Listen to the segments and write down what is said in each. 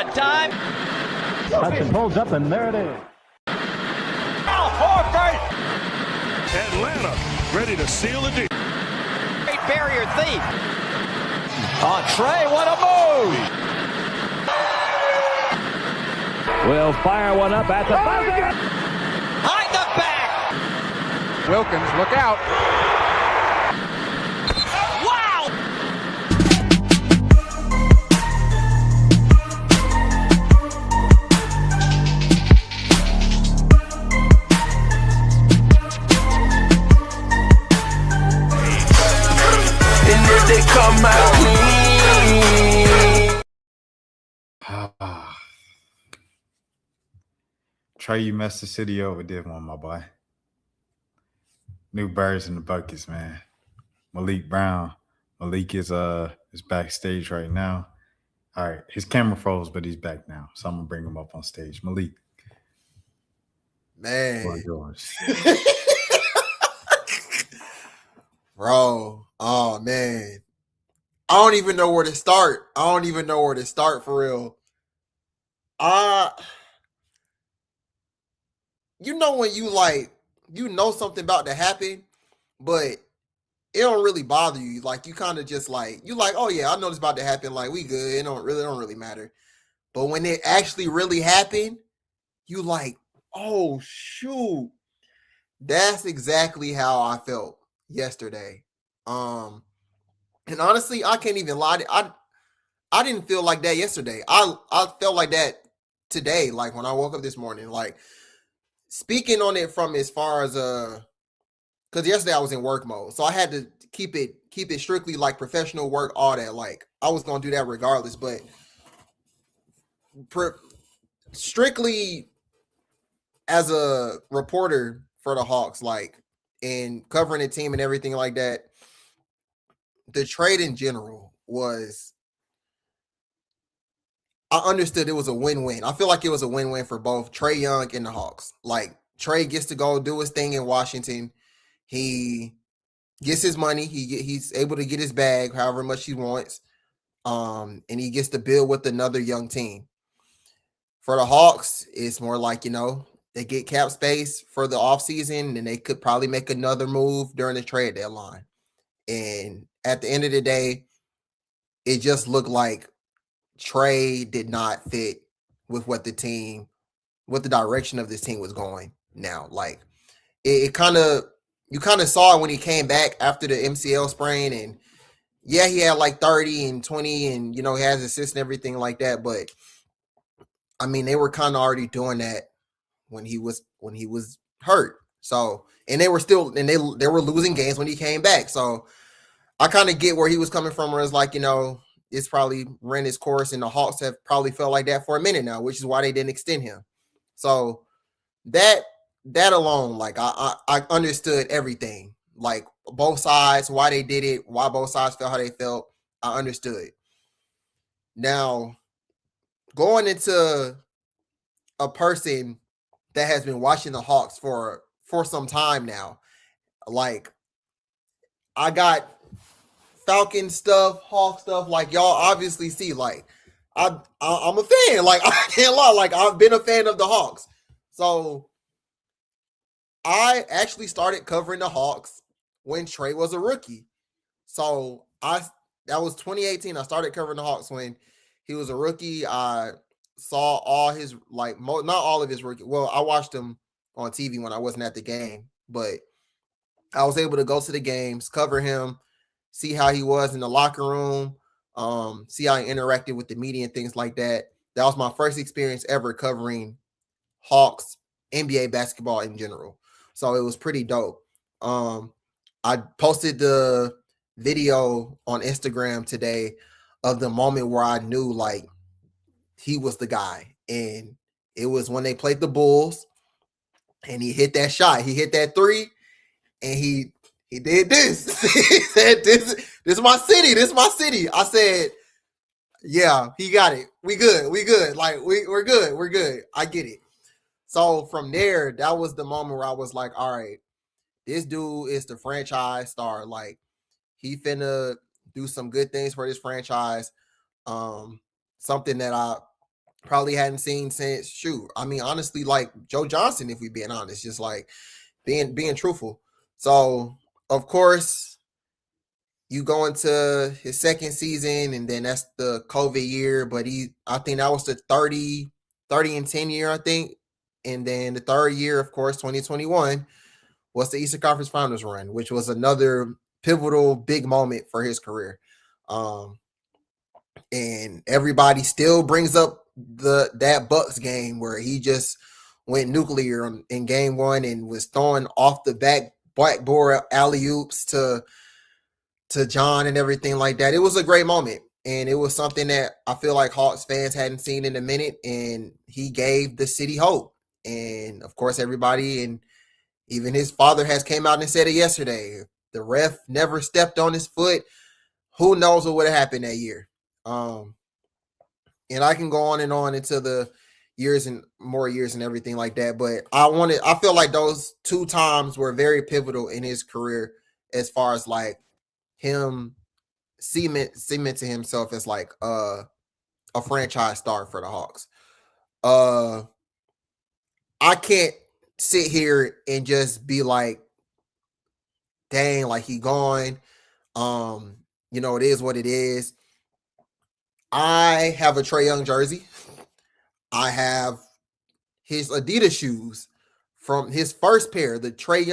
one time. Hudson pulls up, and there it is. Atlanta ready to seal the deal. Great barrier thief. Oh, Trey, what a move. Will fire one up at the buzzer. Behind the back. Wilkins, look out. Wow. And if they come out clean. Trey, you messed the city over, did one, my boy. New birds in the buckets, man. Malik Brown. Malik is backstage right now. All right, his camera froze, but he's back now. So I'm gonna bring him up on stage. Malik. Man. Yours. Bro, oh man. I don't even know where to start. For real. You know when you know something about to happen, but it don't really bother you. Like you kind of just like you like, oh yeah, I know this about to happen. Like we good. It don't really matter. But when it actually really happened, you like, oh shoot. That's exactly how I felt yesterday. And honestly, I can't even lie. I didn't feel like that yesterday. I felt like that today. Like when I woke up this morning, like. Speaking on it from as far as because yesterday I was in work mode, so I had to keep it strictly like professional work, all that. Like I was gonna do that regardless, but strictly as a reporter for the Hawks, like and covering the team and everything like that, the trade in general was. I understood it was a win-win. I feel like it was a win-win for both Trae Young and the Hawks. Like Trae gets to go do his thing in Washington. He gets his money. He's able to get his bag, however much he wants. And he gets to build with another young team. For the Hawks, it's more like, they get cap space for the offseason, and they could probably make another move during the trade deadline. And at the end of the day, it just looked like Trae did not fit with what the direction of this team was going now. Like you kind of saw it when he came back after the MCL sprain, and yeah, he had like 30 and 20 and he has assists and everything like that. But I mean, they were kind of already doing that when he was hurt. So, and they were losing games when he came back. So I kind of get where he was coming from, where it's like, it's probably ran its course, and the Hawks have probably felt like that for a minute now, which is why they didn't extend him. So that alone, like I understood everything, like both sides, why they did it, why both sides felt how they felt. I understood. Now, going into a person that has been watching the Hawks for some time now, like I got Falcon stuff, Hawk stuff, like y'all obviously see, like I'm a fan. Like I can't lie, like I've been a fan of the Hawks. So I actually started covering the Hawks when Trae was a rookie. So that was 2018. I started covering the Hawks when he was a rookie. I saw all his not all of his rookie. Well, I watched him on TV when I wasn't at the game, but I was able to go to the games, cover him, see how he was in the locker room, see how he interacted with the media and things like that. That was my first experience ever covering Hawks, NBA basketball in general. So it was pretty dope. I posted the video on Instagram today of the moment where I knew like he was the guy. And it was when they played the Bulls and he hit that shot. He hit that three and he did this. He said, this is my city. This is my city. I said, yeah, he got it. We good. Like we're good. I get it. So from there, that was the moment where I was like, all right, this dude is the franchise star. Like he finna do some good things for this franchise. Something that I probably hadn't seen since honestly, like Joe Johnson, if we being honest, just like being truthful. So of course you go into his second season, and then that's the COVID year, but I think that was the 30 and 10 year, I think. And then the third year, of course, 2021 was the Eastern Conference Finals run, which was another pivotal big moment for his career. And everybody still brings up that Bucks game where he just went nuclear in game one and was throwing off the backboard alley-oops to John and everything like that. It was a great moment, and it was something that I feel like Hawks fans hadn't seen in a minute, and he gave the city hope. And of course, everybody, and even his father has came out and said it yesterday. The ref never stepped on his foot. Who knows what would have happened that year? And I can go on and on into the years and more years and everything like that. But I feel like those two times were very pivotal in his career as far as like him cementing himself as like a franchise star for the Hawks. I can't sit here and just be like, dang, like he gone. It is what it is. I have a Trae Young jersey. I have his Adidas shoes from his first pair, the Trae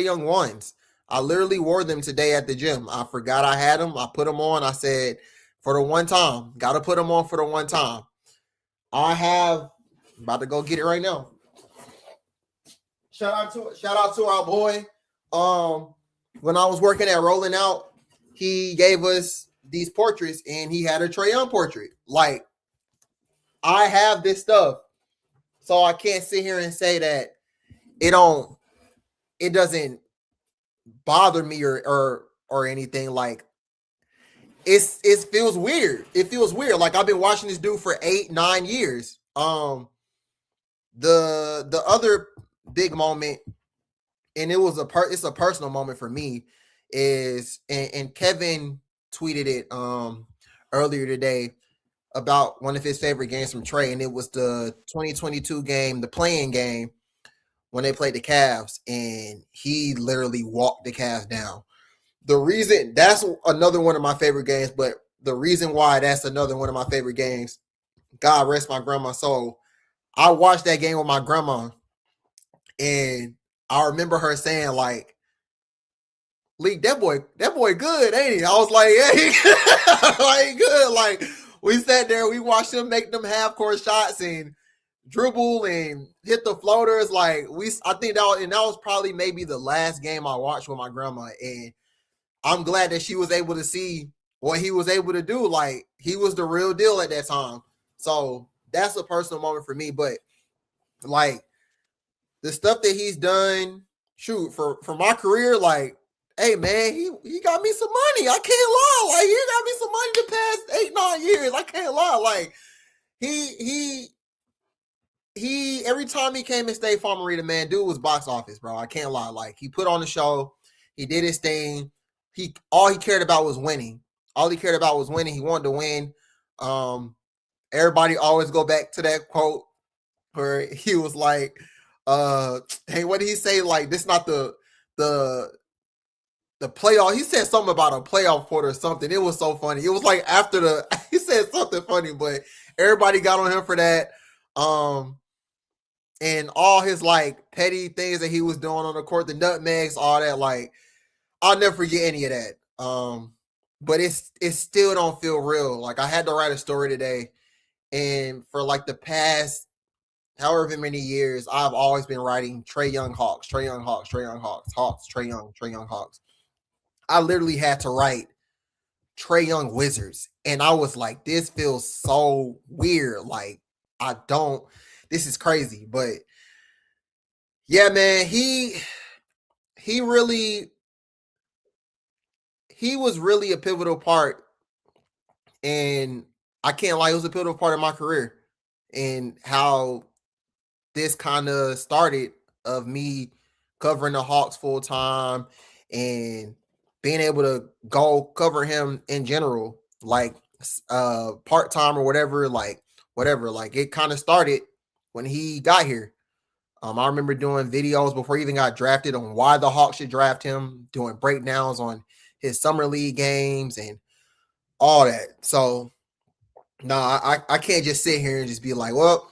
Young ones. I literally wore them today at the gym. I forgot I had them. I put them on. I said, for the one time, got to put them on for the one time. I'm about to go get it right now. Shout out to our boy. When I was working at Rolling Out, he gave us these portraits, and he had a Trae Young portrait. Like, I have this stuff, so I can't sit here and say that it doesn't bother me or anything. Like, it feels weird. It feels weird. Like, I've been watching this dude for 8-9 years. The other big moment, and it's a personal moment for me, is and Kevin tweeted it earlier today about one of his favorite games from Trae, and it was the 2022 game, the playing game, when they played the Cavs, and he literally walked the Cavs down. The reason that's another one of my favorite games, but the reason why that's another one of my favorite games, God rest my grandma's soul, I watched that game with my grandma, and I remember her saying, like, Leak, that boy good, ain't he? I was like, hey, like, good. Like, we sat there, we watched him make them half-court shots and dribble and hit the floaters. Like, I think that was probably maybe the last game I watched with my grandma, and I'm glad that she was able to see what he was able to do. Like, he was the real deal at that time. So that's a personal moment for me. But like, the stuff that he's done, for my career, like, hey man, he got me some money. I can't lie. Like, he got me some money the past 8-9 years. I can't lie. Like, he every time he came in State Farm Arena, man, dude was box office, bro. I can't lie. Like, he put on the show, he did his thing. All he cared about was winning. All he cared about was winning. He wanted to win. Everybody always go back to that quote where he was like, hey, what did he say? Like, this not the playoff. He said something about a playoff quarter or something. It was so funny. It was like after he said something funny, but everybody got on him for that. And all his like petty things that he was doing on the court, the nutmegs, all that, like, I'll never forget any of that. But it still don't feel real. Like, I had to write a story today, and for like the past however many years, I've always been writing Trae Young Hawks, Trae Young Hawks, Trae Young Hawks, Hawks, Trae Young Hawks. I literally had to write Trae Young Wizards, and I was like, this feels so weird. Like, this is crazy. But yeah, man, he was really a pivotal part, and I can't lie, it was a pivotal part of my career, and how this kind of started of me covering the Hawks full time and being able to go cover him in general, like part time or whatever, like whatever. Like it kind of started when he got here. I remember doing videos before he even got drafted on why the Hawks should draft him, doing breakdowns on his summer league games and all that. So no, I can't just sit here and just be like, well,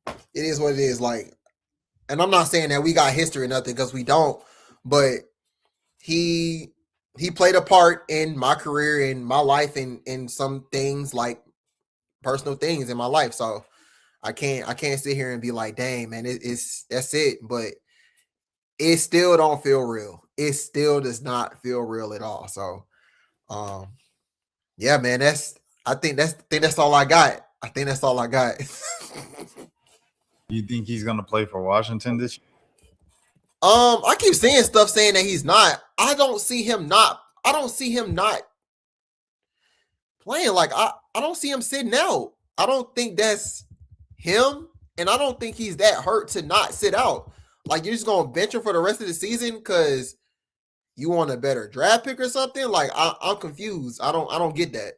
it is what it is. Like, and I'm not saying that we got history or nothing because we don't, but he played a part in my career, in my life, in some things like personal things in my life. So I can't sit here and be like, dang, man, it's that's it. But it still don't feel real. It still does not feel real at all. So yeah, man, I think that's all I got. I think that's all I got. You think he's gonna play for Washington this year? I keep seeing stuff saying that he's not. I don't see him not playing. Like I don't see him sitting out. I don't think that's him, and I don't think he's that hurt to not sit out. Like you're just gonna bench him for the rest of the season because you want a better draft pick or something. Like I'm confused. I don't get that.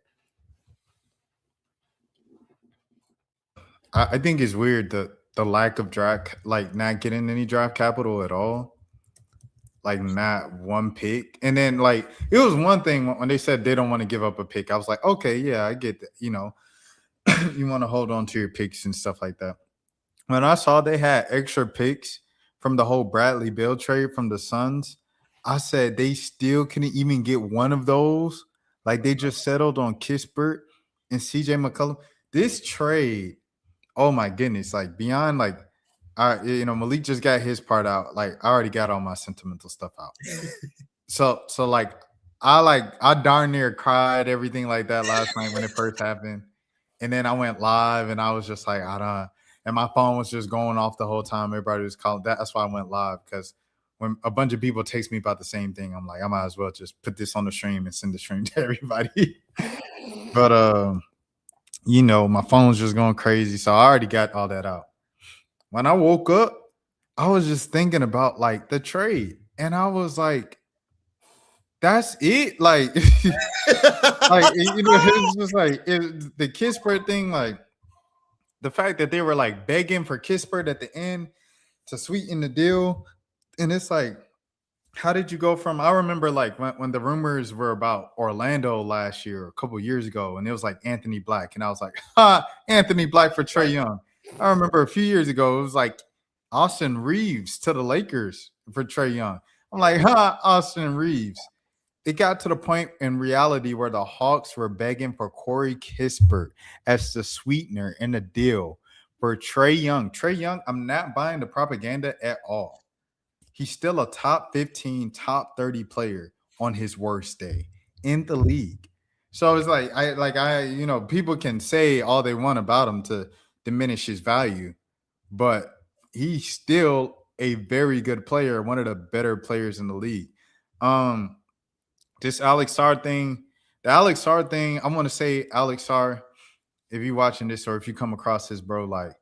I think it's weird the lack of draft, like not getting any draft capital at all, like not one pick. And then like it was one thing when they said they don't want to give up a pick. I was like, okay, yeah, I get that. You know, you want to hold on to your picks and stuff like that. When I saw they had extra picks from the whole Bradley Beal trade from the Suns, I said they still couldn't even get one of those. Like they just settled on Kispert and CJ McCollum. This trade, oh my goodness, like beyond like, Malik just got his part out. Like I already got all my sentimental stuff out. so like I darn near cried, everything like that last night when it first happened. And then I went live and I was just like, and my phone was just going off the whole time. Everybody was calling. That's why I went live, because when a bunch of people text me about the same thing, I'm like, I might as well just put this on the stream and send the stream to everybody. But my phone was just going crazy. So I already got all that out. When I woke up, I was just thinking about like the trade. And I was like, that's it. Like, it's just like the Kispert thing, like the fact that they were like begging for Kispert at the end to sweeten the deal. And it's like, how did you go from, I remember like when the rumors were about Orlando last year, a couple years ago, and it was like Anthony Black. And I was like, Anthony Black for Trae Young. I remember a few years ago, it was like Austin Reeves to the Lakers for Trae Young. I'm like, Austin Reeves. It got to the point in reality where the Hawks were begging for Corey Kispert as the sweetener in the deal for Trae Young. Trae Young, I'm not buying the propaganda at all. He's still a top 15, top 30 player on his worst day in the league. So it's like, people can say all they want about him to diminish his value, but he's still a very good player, one of the better players in the league. This Alex Sarr thing, I want to say, Alex Sarr, if you're watching this or if you come across this, bro, like,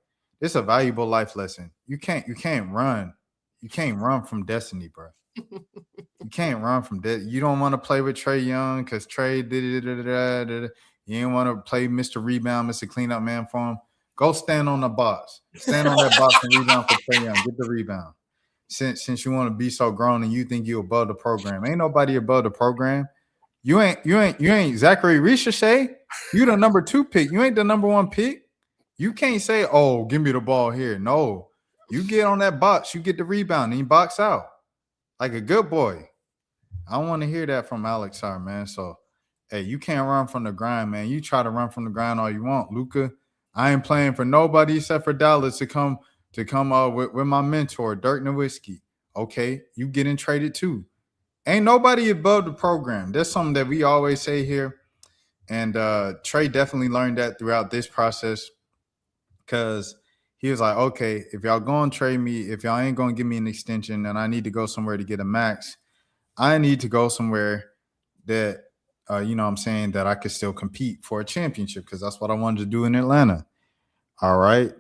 it's a valuable life lesson. You can't run. You can't run from destiny, bro. You can't run from that. You don't want to play with Trae Young because Trae did. You ain't want to play Mr. Rebound, Mr. Cleanup Man for him. Go stand on the box. Stand on that box and rebound for Trae Young. Get the rebound. Since you want to be so grown and you think you're above the program. Ain't nobody above the program. You ain't Zachary Ricochet. You the number 2 pick. You ain't the number 1 pick. You can't say, oh, give me the ball here. No. You get on that box, you get the rebound, and you box out like a good boy. I don't want to hear that from Alex Sarr, man. So, hey, you can't run from the grind, man. You try to run from the grind all you want, Luka. I ain't playing for nobody except for Dallas to come with my mentor, Dirk Nowitzki. Okay, you getting traded too. Ain't nobody above the program. That's something that we always say here, and Trae definitely learned that throughout this process, because he was like, okay, if y'all going to trade me, if y'all ain't going to give me an extension and I need to go somewhere to get a max, I need to go somewhere that, that I could still compete for a championship, because that's what I wanted to do in Atlanta. All right.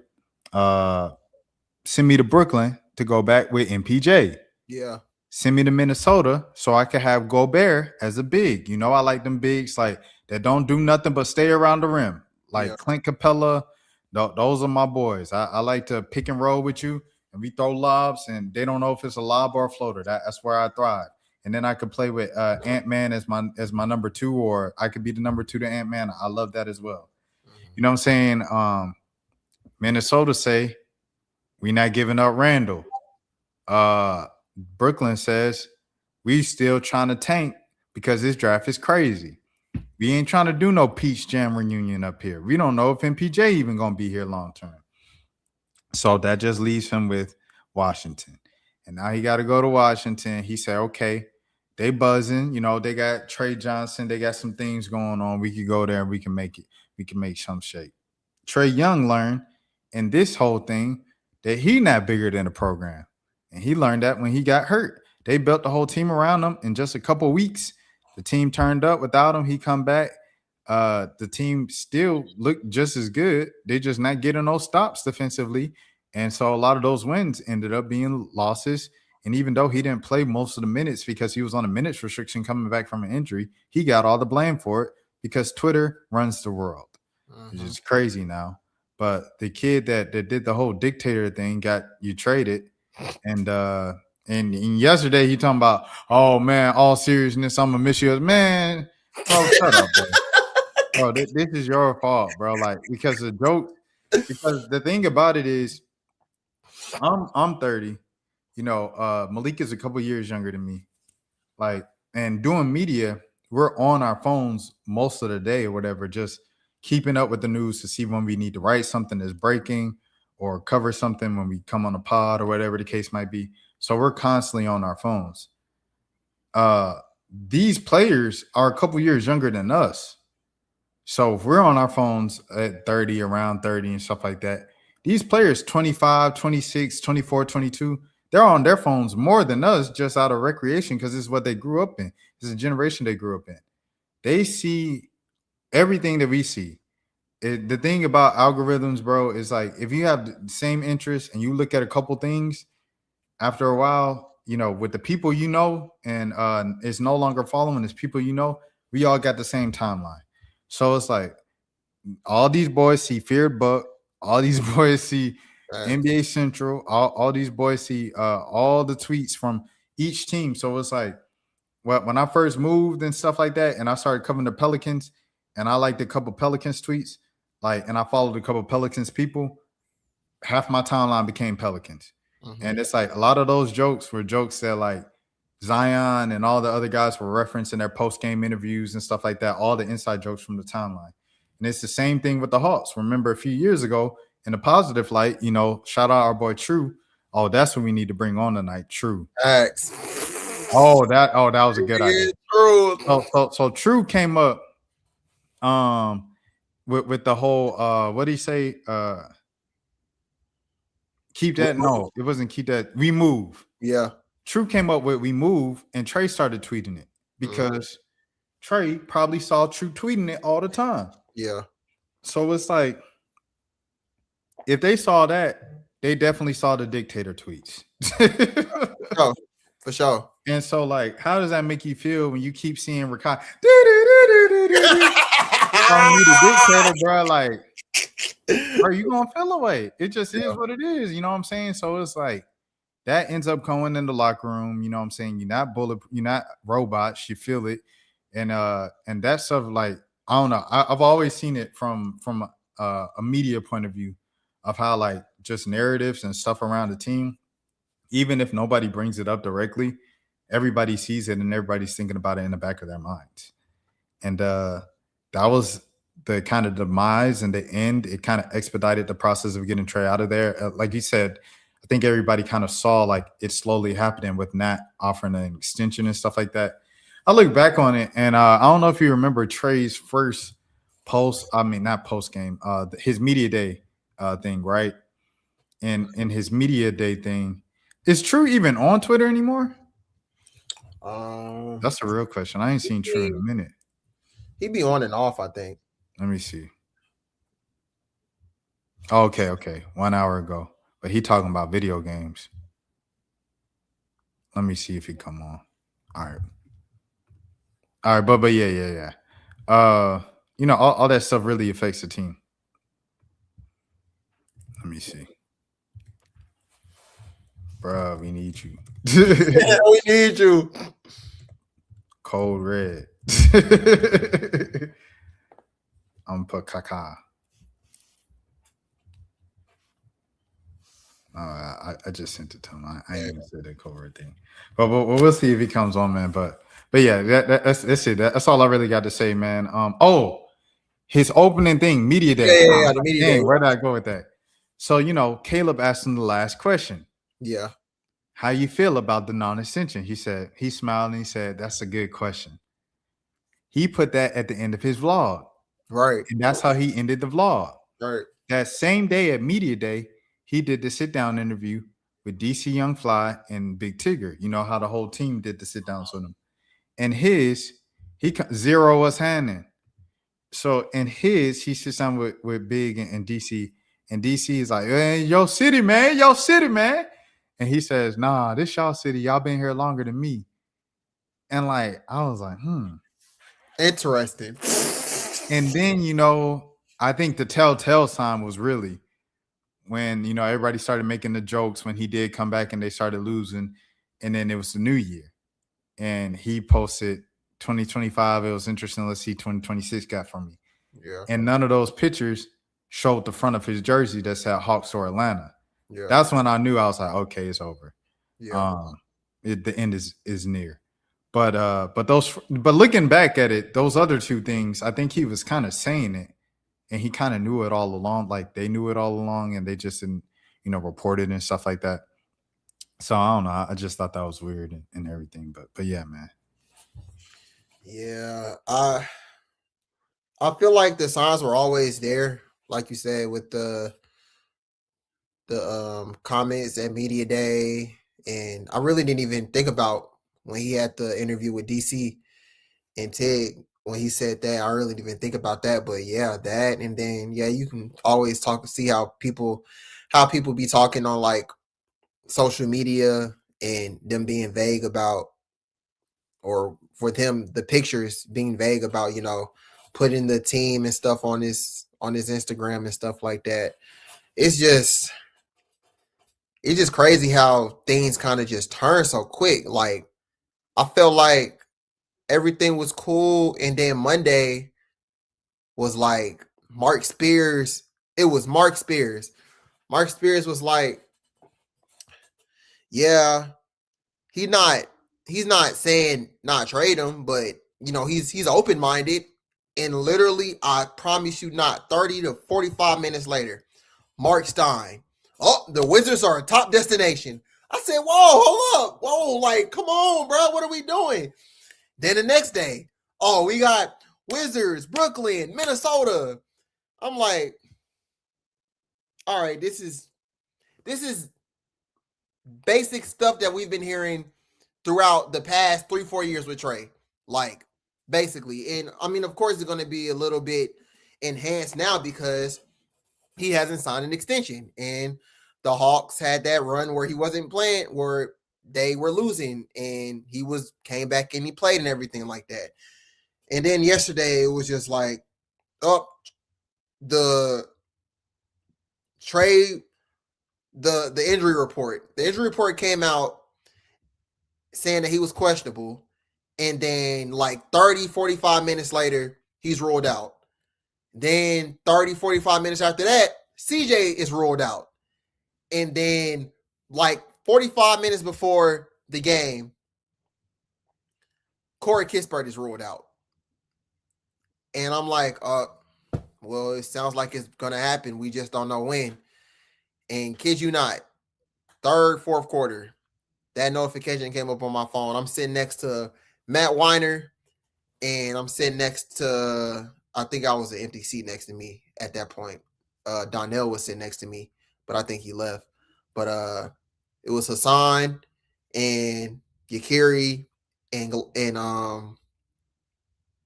Send me to Brooklyn to go back with MPJ. Yeah. Send me to Minnesota so I could have Gobert as a big. You know, I like them bigs like that don't do nothing but stay around the rim. Like Clint Capella, Those are my boys. I like to pick and roll with you, and we throw lobs, and they don't know if it's a lob or a floater. That's where I thrive. And then I could play with Ant-Man as my number 2, or I could be the number 2 to Ant-Man. I love that as well. You know what I'm saying? Minnesota say we not giving up Randall. Brooklyn says we still trying to tank because this draft is crazy. We ain't trying to do no Peach Jam reunion up here. We don't know if MPJ even gonna be here long term. So that just leaves him with Washington. And now he got to go to Washington. He said, okay, they buzzing. You know, they got Trey Johnson. They got some things going on. We could go there and we can make it. We can make some shape. Trey Young learned in this whole thing that he not bigger than the program. And he learned that when he got hurt. They built the whole team around him in just a couple of weeks. The team turned up without him. He come back. The team still looked just as good. They just not getting those stops defensively. And so a lot of those wins ended up being losses. And even though he didn't play most of the minutes because he was on a minutes restriction coming back from an injury, he got all the blame for it because Twitter runs the world. It's just crazy now. But the kid that did the whole dictator thing got you traded. And yesterday he talking about, oh man, all seriousness, I'm gonna miss you. Man, bro, shut up, bro. Bro, this is your fault, bro. Like, because the thing about it is I'm 30. You know, Malik is a couple years younger than me. Like, and doing media, we're on our phones most of the day or whatever, just keeping up with the news to see when we need to write something that's breaking or cover something when we come on a pod or whatever the case might be. So we're constantly on our phones. These players are a couple years younger than us. So if we're on our phones at 30, around 30 and stuff like that, these players 25, 26, 24, 22, they're on their phones more than us just out of recreation because it's what they grew up in. It's a generation they grew up in. They see everything that we see. The thing about algorithms, bro, is like if you have the same interests and you look at a couple things, after a while, you know, with the people you know, and it's no longer following, it's people you know, we all got the same timeline. So it's like all these boys see Feared Buck, all these boys see NBA Central, all these boys see all the tweets from each team. So it's like, well, when I first moved and stuff like that, and I started covering the Pelicans, and I liked a couple Pelicans tweets, like, and I followed a couple Pelicans people, half my timeline became Pelicans. And it's like a lot of those jokes were jokes that like Zion and all the other guys were referencing their post-game interviews and stuff like that, all the inside jokes from the timeline. And it's the same thing with the Hawks. Remember a few years ago, in a positive light, you know, shout out our boy True. Oh, that's what we need to bring on tonight, True. X. That was a good idea. True. So True came up with the whole what did he say? Keep that. No, it wasn't keep that. We move. Yeah. True came up with we move, and Trey started tweeting it because Trey probably saw True tweeting it all the time. Yeah. So it's like if they saw that, they definitely saw the dictator tweets. For sure. And so, like, how does that make you feel when you keep seeing Rakai calling you the dictator, bro? Like, bro, you gonna feel away. It just is what it is. You know what I'm saying? So it's like that ends up going in the locker room. You know what I'm saying? You're not you're not robots. You feel it, and that stuff. Like, I don't know. I've always seen it from a media point of view of how like just narratives and stuff around the team. Even if nobody brings it up directly, everybody sees it and everybody's thinking about it in the back of their minds. And that was the kind of demise and the end. It kind of expedited the process of getting Trey out of there. Like you said, I think everybody kind of saw like it slowly happening with Nat offering an extension and stuff like that. I look back on it and I don't know if you remember Trey's first not post game, his media day thing, right? And in his media day thing, is True even on Twitter anymore? That's a real question. I ain't seen True in a minute. He be on and off, I think. Let me see. Okay. 1 hour ago. But he talking about video games. Let me see if he come on. All right, but yeah. You know, all that stuff really affects the team. me see. Bruh, we need you. Yeah, we need you. Cold red. I'm put Kaka. I just sent it to him. I ain't even said that cold red thing. But we'll see if he comes on, man. But yeah, that's it. That's all I really got to say, man. His opening thing, media day. Yeah, the media day. Where did I go with that? So, Caleb asked him the last question. Yeah. How you feel about the non-extension? He smiled and he said, that's a good question. He put that at the end of his vlog. Right. And that's how he ended the vlog. Right. That same day at media day, he did the sit-down interview with DC Young Fly and Big Tigger. You know how the whole team did the sit-downs with him. And he Zero was handing. So in he sits down with Big and DC. And DC is like, hey, yo city, man. And he says, nah, this y'all city. Y'all been here longer than me. And I was like, Interesting. And then, I think the telltale sign was really when, everybody started making the jokes when he did come back and they started losing. And then it was the new year. And he posted 2025. It was interesting. Let's see 2026 got from me. Yeah. And none of those pictures showed the front of his jersey that said Hawks or Atlanta. Yeah. That's when I knew. I was like, okay, it's over. Yeah. The end is near. But looking back at it, those other two things, I think he was kind of saying it, and he kind of knew it all along. Like they knew it all along, and they just didn't, report it and stuff like that. So I don't know. I just thought that was weird and everything. But yeah, man. Yeah, I feel like the signs were always there, like you said, with the comments at media day, and I really didn't even think about when he had the interview with DC and Tig when he said that. I really didn't even think about that, but yeah, that, and then you can always see how people be talking on social media and them being vague about, or for them the pictures being vague about putting the team and stuff on his Instagram and stuff like that. It's just crazy how things kind of just turn so quick. Like I felt like everything was cool, and then Monday was like Mark Spears. It was Mark Spears. Mark Spears was like, yeah, he's not saying not trade him, but he's open-minded. And literally, I promise you not, 30 to 45 minutes later, Mark Stein, oh, the Wizards are a top destination. I said, whoa, hold up. Whoa, come on, bro. What are we doing? Then the next day, oh, we got Wizards, Brooklyn, Minnesota. I'm like, all right, this is basic stuff that we've been hearing throughout the past 3-4 years with Trey. Basically. And I mean, of course, it's going to be a little bit enhanced now because he hasn't signed an extension. And the Hawks had that run where he wasn't playing, where they were losing, and he came back and he played and everything like that. And then yesterday, it was just like, the Trey, the injury report. The injury report came out saying that he was questionable. And then 30, 45 minutes later, he's ruled out. Then 30, 45 minutes after that, CJ is ruled out. And then 45 minutes before the game, Corey Kispert is ruled out. And I'm like, well, it sounds like it's going to happen. We just don't know when. And kid you not, third, fourth quarter, that notification came up on my phone. I'm sitting next to Matt Weiner, and I'm sitting next to, I think I was an empty seat next to me at that point. Donnell was sitting next to me, but I think he left. But it was Hassan and Yakiri and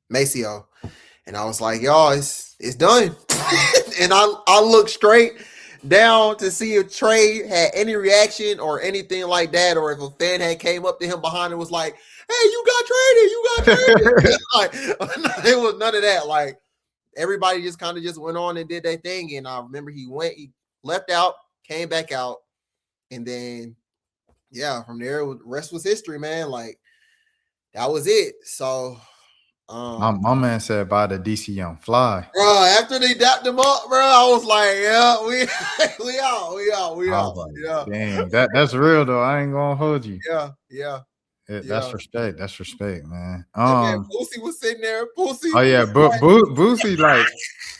Maceo. And I was like, y'all, it's done. And I looked straight down to see if Trey had any reaction or anything like that, or if a fan had came up to him behind and was like, hey, you got traded. It was none of that. Everybody just kind of just went on and did their thing. And I remember he left out, came back out, and then from there, the rest was history, man. Like that was it. So, my man said by the DC Young Fly. Bro, after they dapped him up, bro, I was like, yeah, we out. Like, Yeah. Damn, that's real though. I ain't gonna hold you. Yeah. That's respect. That's respect, man. Man, Boosie was sitting there. Boosie. Oh yeah, Boosie like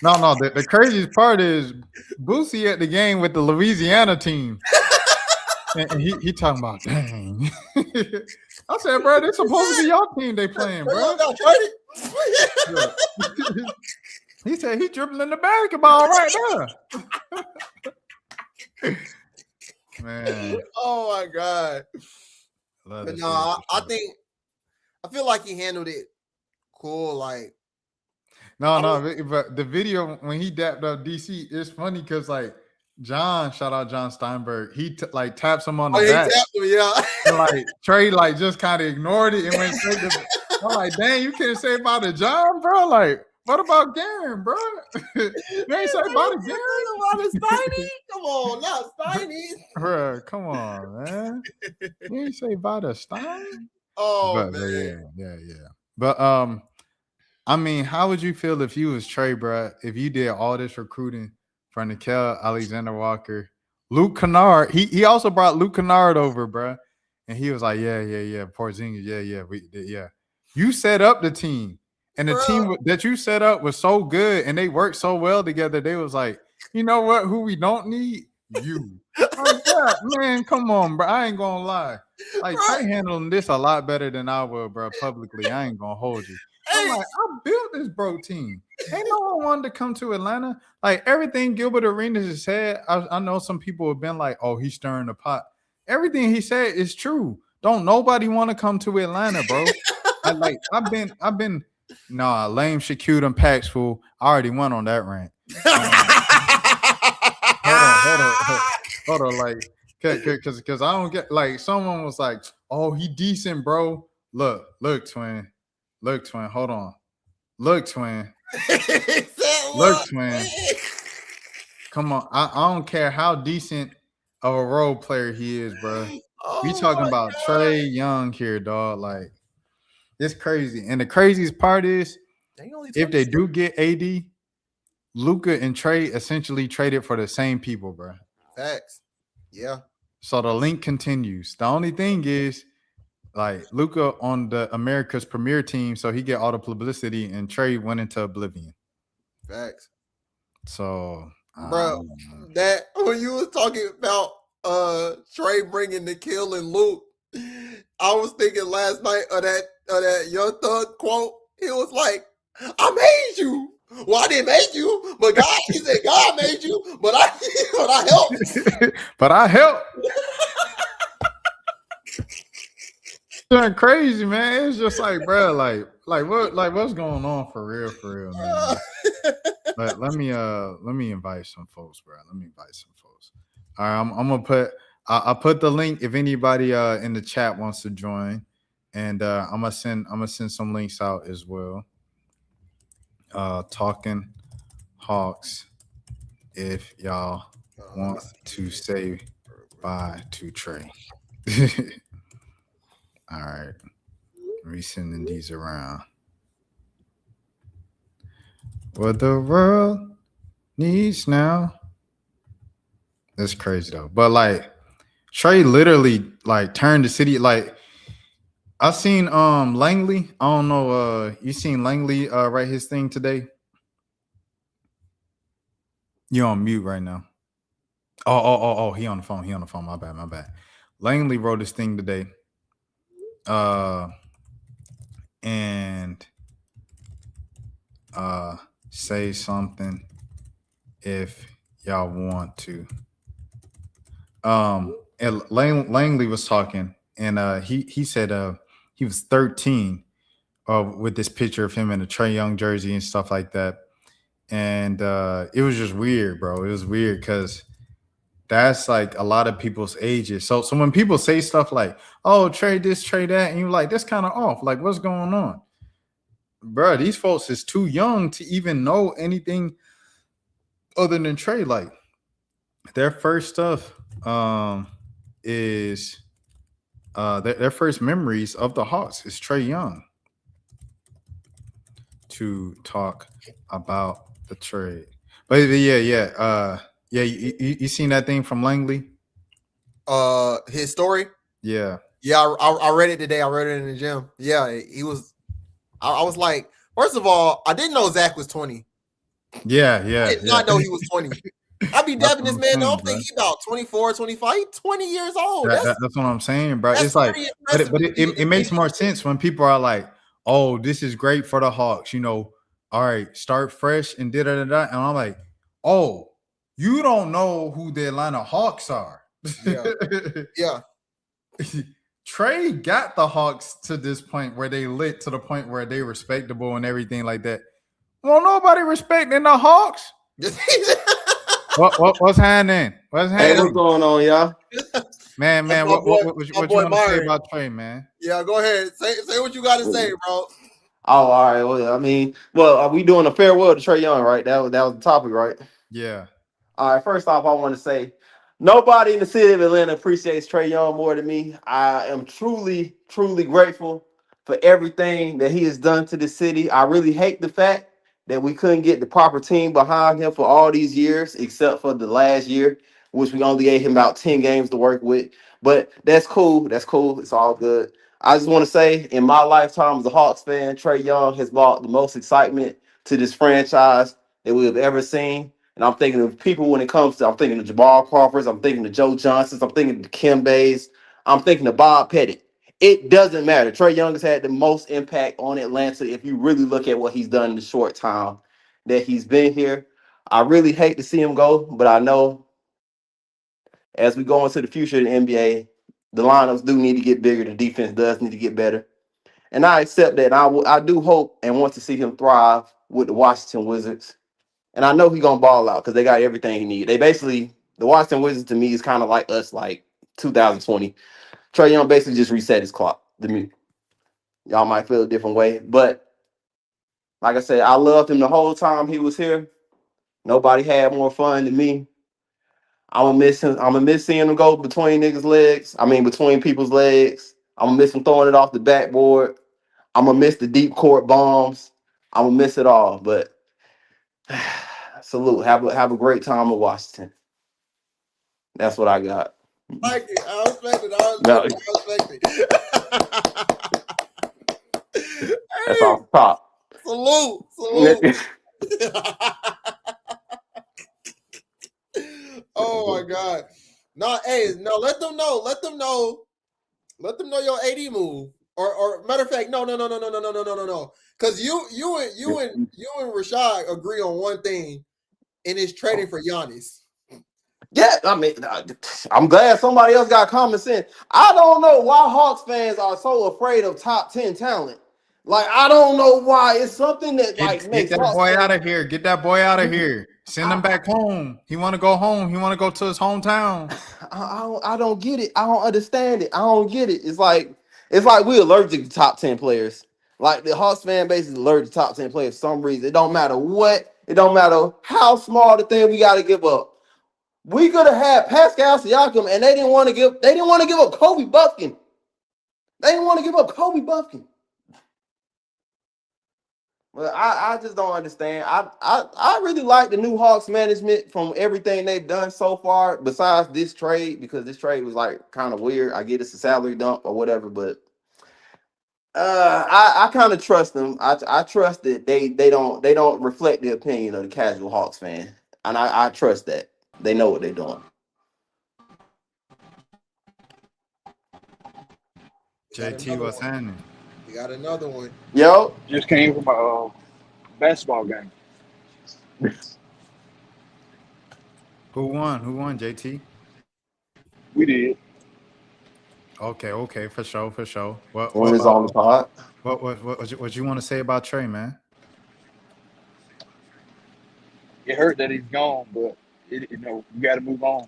no. The craziest part is Boosie at the game with the Louisiana team, and he talking about dang. I said, bro, this supposed to be your team they playing, bro. He said he dribbling the basketball right now. Man. Oh my God. But no, I feel like he handled it cool. Like but the video when he dapped up DC is funny because like shout out John Steinberg, he taps him on the back. He tapped him, and like Trey just kind of ignored it and went straight to. I'm like, dang, you can't say about the John, bro. Like, what about Garen, bro? You ain't say about the Garen. Steiny? Come on, not Steiny. Bro, come on, man. You ain't say about the Stein. Oh, man. Yeah. But I mean, how would you feel if you was Trey, bro? If you did all this recruiting for Nickeil Alexander-Walker, Luke Kennard, he also brought Luke Kennard over, bro, and he was like, yeah, Porzingis, yeah. You set up the team, and the team that you set up was so good, and they worked so well together. They was like, you know what? Who we don't need? You. Like, yeah, man, come on, bro. I ain't gonna lie. Like Trey handling this a lot better than I would, bro. Publicly, I ain't gonna hold you. I'm like, I built this bro team. Ain't no one wanted to come to Atlanta. Like everything Gilbert Arenas has said, I know some people have been like, oh, he's stirring the pot. Everything he said is true. Don't nobody want to come to Atlanta, bro. I've been lame Shaquille and Pax fool. I already went on that rant. Hold on, like, cause I don't get like someone was like, oh, he decent, bro. Look, twin. Hold on. Look, twin. Twin. Come on. I don't care how decent of a role player he is, bro. We talking about Trey Young here, dog. Like, it's crazy. And the craziest part is, if they do get AD, Luka and Trey essentially traded for the same people, bro. Facts. Yeah. So the link continues. The only thing is, like, Luka on the America's premier team, so he get all the publicity, and Trey went into oblivion. Facts. So, bro, that when you was talking about Trey bringing Nickeil and Luke, I was thinking last night of that Young Thug quote. He was like, "I made you. Well, I didn't make you, but God," he said, "God made you, but I helped." But I helped. Doing crazy, man. It's just like, bro, what's going on for real, man. But let me invite some folks, bro. All right, I'm gonna put I put the link if anybody in the chat wants to join, and I'm gonna send some links out as well. Talking Hawks, if y'all want to say bye to Trey. All right, resending these around. What the world needs now. That's crazy though. But like Trey literally like turned the city. Like I seen Langley. I don't know. You seen Langley write his thing today? You're on mute right now. Oh, he on the phone. My bad. Langley wrote his thing today. And say something if y'all want to. And Langley was talking, and he said he was 13 with this picture of him in a Trae Young jersey and stuff like that. And it was just weird, bro. It was weird because that's like a lot of people's ages. So when people say stuff like, oh, trade this, trade that, and you're like, that's kind of off. Like, what's going on? Bro, these folks is too young to even know anything other than Trey. Like, their first stuff is their first memories of the Hawks is Trae Young to talk about the trade. But you seen that thing from Langley? His story. Yeah. Yeah, I read it today. I read it in the gym. Yeah, he was. I was like, first of all, I didn't know Zach was 20. Yeah. I did not know he was 20. I be That's dabbing what this I'm man. saying, I'm bro. thinking he about 24, 25, 20 years old. That's what I'm saying, bro. That's It's like, pretty but impressive. it makes more sense when people are like, "Oh, this is great for the Hawks." All right, start fresh and da da da da. And I'm like, "Oh, you don't know who the Atlanta Hawks are." Yeah. Yeah. Trey got the Hawks to this point where they lit to the point where they respectable and everything like that. Well, nobody respecting the Hawks. What's happening? What's Hey, what's happening? going on, y'all? Man, That's my what boy- what my you want boy to say Myron. about Trey, man? Yeah, go ahead. Say what you got to say, bro. Oh, all right. Well, I mean, are we doing a farewell to Trae Young, right? That was the topic, right? Yeah. All right. First off, I want to say nobody in the city of Atlanta appreciates Trae Young more than me. I am truly, truly grateful for everything that he has done to the city. I really hate the fact that we couldn't get the proper team behind him for all these years, except for the last year, which we only gave him about 10 games to work with. But that's cool. That's cool. It's all good. I just want to say, in my lifetime as a Hawks fan, Trae Young has brought the most excitement to this franchise that we have ever seen. And I'm thinking of people when it comes to, I'm thinking of Jamal Crawfords, I'm thinking of Joe Johnsons, I'm thinking of Kim Bays, I'm thinking of Bob Pettit. It doesn't matter. Trae Young has had the most impact on Atlanta if you really look at what he's done in the short time that he's been here. I really hate to see him go, but I know as we go into the future of the NBA, the lineups do need to get bigger. The defense does need to get better. And I accept that. I do hope and want to see him thrive with the Washington Wizards. And I know he's going to ball out because they got everything he needs. They basically, the Washington Wizards to me is kind of like us, like 2020. Trae Young basically just reset his clock. To me, y'all might feel a different way. But like I said, I loved him the whole time he was here. Nobody had more fun than me. I'm gonna miss him. I'm gonna miss seeing him go between niggas' legs. I mean, between people's legs. I'm gonna miss him throwing it off the backboard. I'm gonna miss the deep court bombs. I'm gonna miss it all. But salute. Have a great time in Washington. That's what I got. Like it. I respect it. No, that's Hey, off the top. salute. Oh my God. No, hey, no, let them know. Let them know your AD move. Or matter of fact, no. Because you and Rashad agree on one thing, and it's trading for Giannis. Yeah, I mean, I'm glad somebody else got common sense. I don't know why Hawks fans are so afraid of top 10 talent. Like, I don't know why. It's something that Get makes that Hawks boy fans. out of here. Get that boy out of here. Send him back home. He want to go home. He want to go to his hometown. I don't get it. I don't understand it. I don't get it. It's like we're allergic to top 10 players. Like the Hawks fan base is allergic to top 10 players for some reason. It don't matter what. It don't matter how small the thing we got to give up. We could have had Pascal Siakam, and they didn't want to give up Kobe Buffkin. They didn't want to give up Kobe Buffkin. Well, I just don't understand. I really like the new Hawks management from everything they've done so far, besides this trade, because this trade was like kind of weird. I get it's a salary dump or whatever, but I kind of trust them. I trust that they don't reflect the opinion of the casual Hawks fan, and I trust that they know what they're doing. JT, what's happening? We got another one. Yo, Just came from a basketball game. Who won? Who won, JT? We did. Okay, for sure. when it's on the pod. What you want to say about Trey, man? It hurt that he's gone, but you got to move on.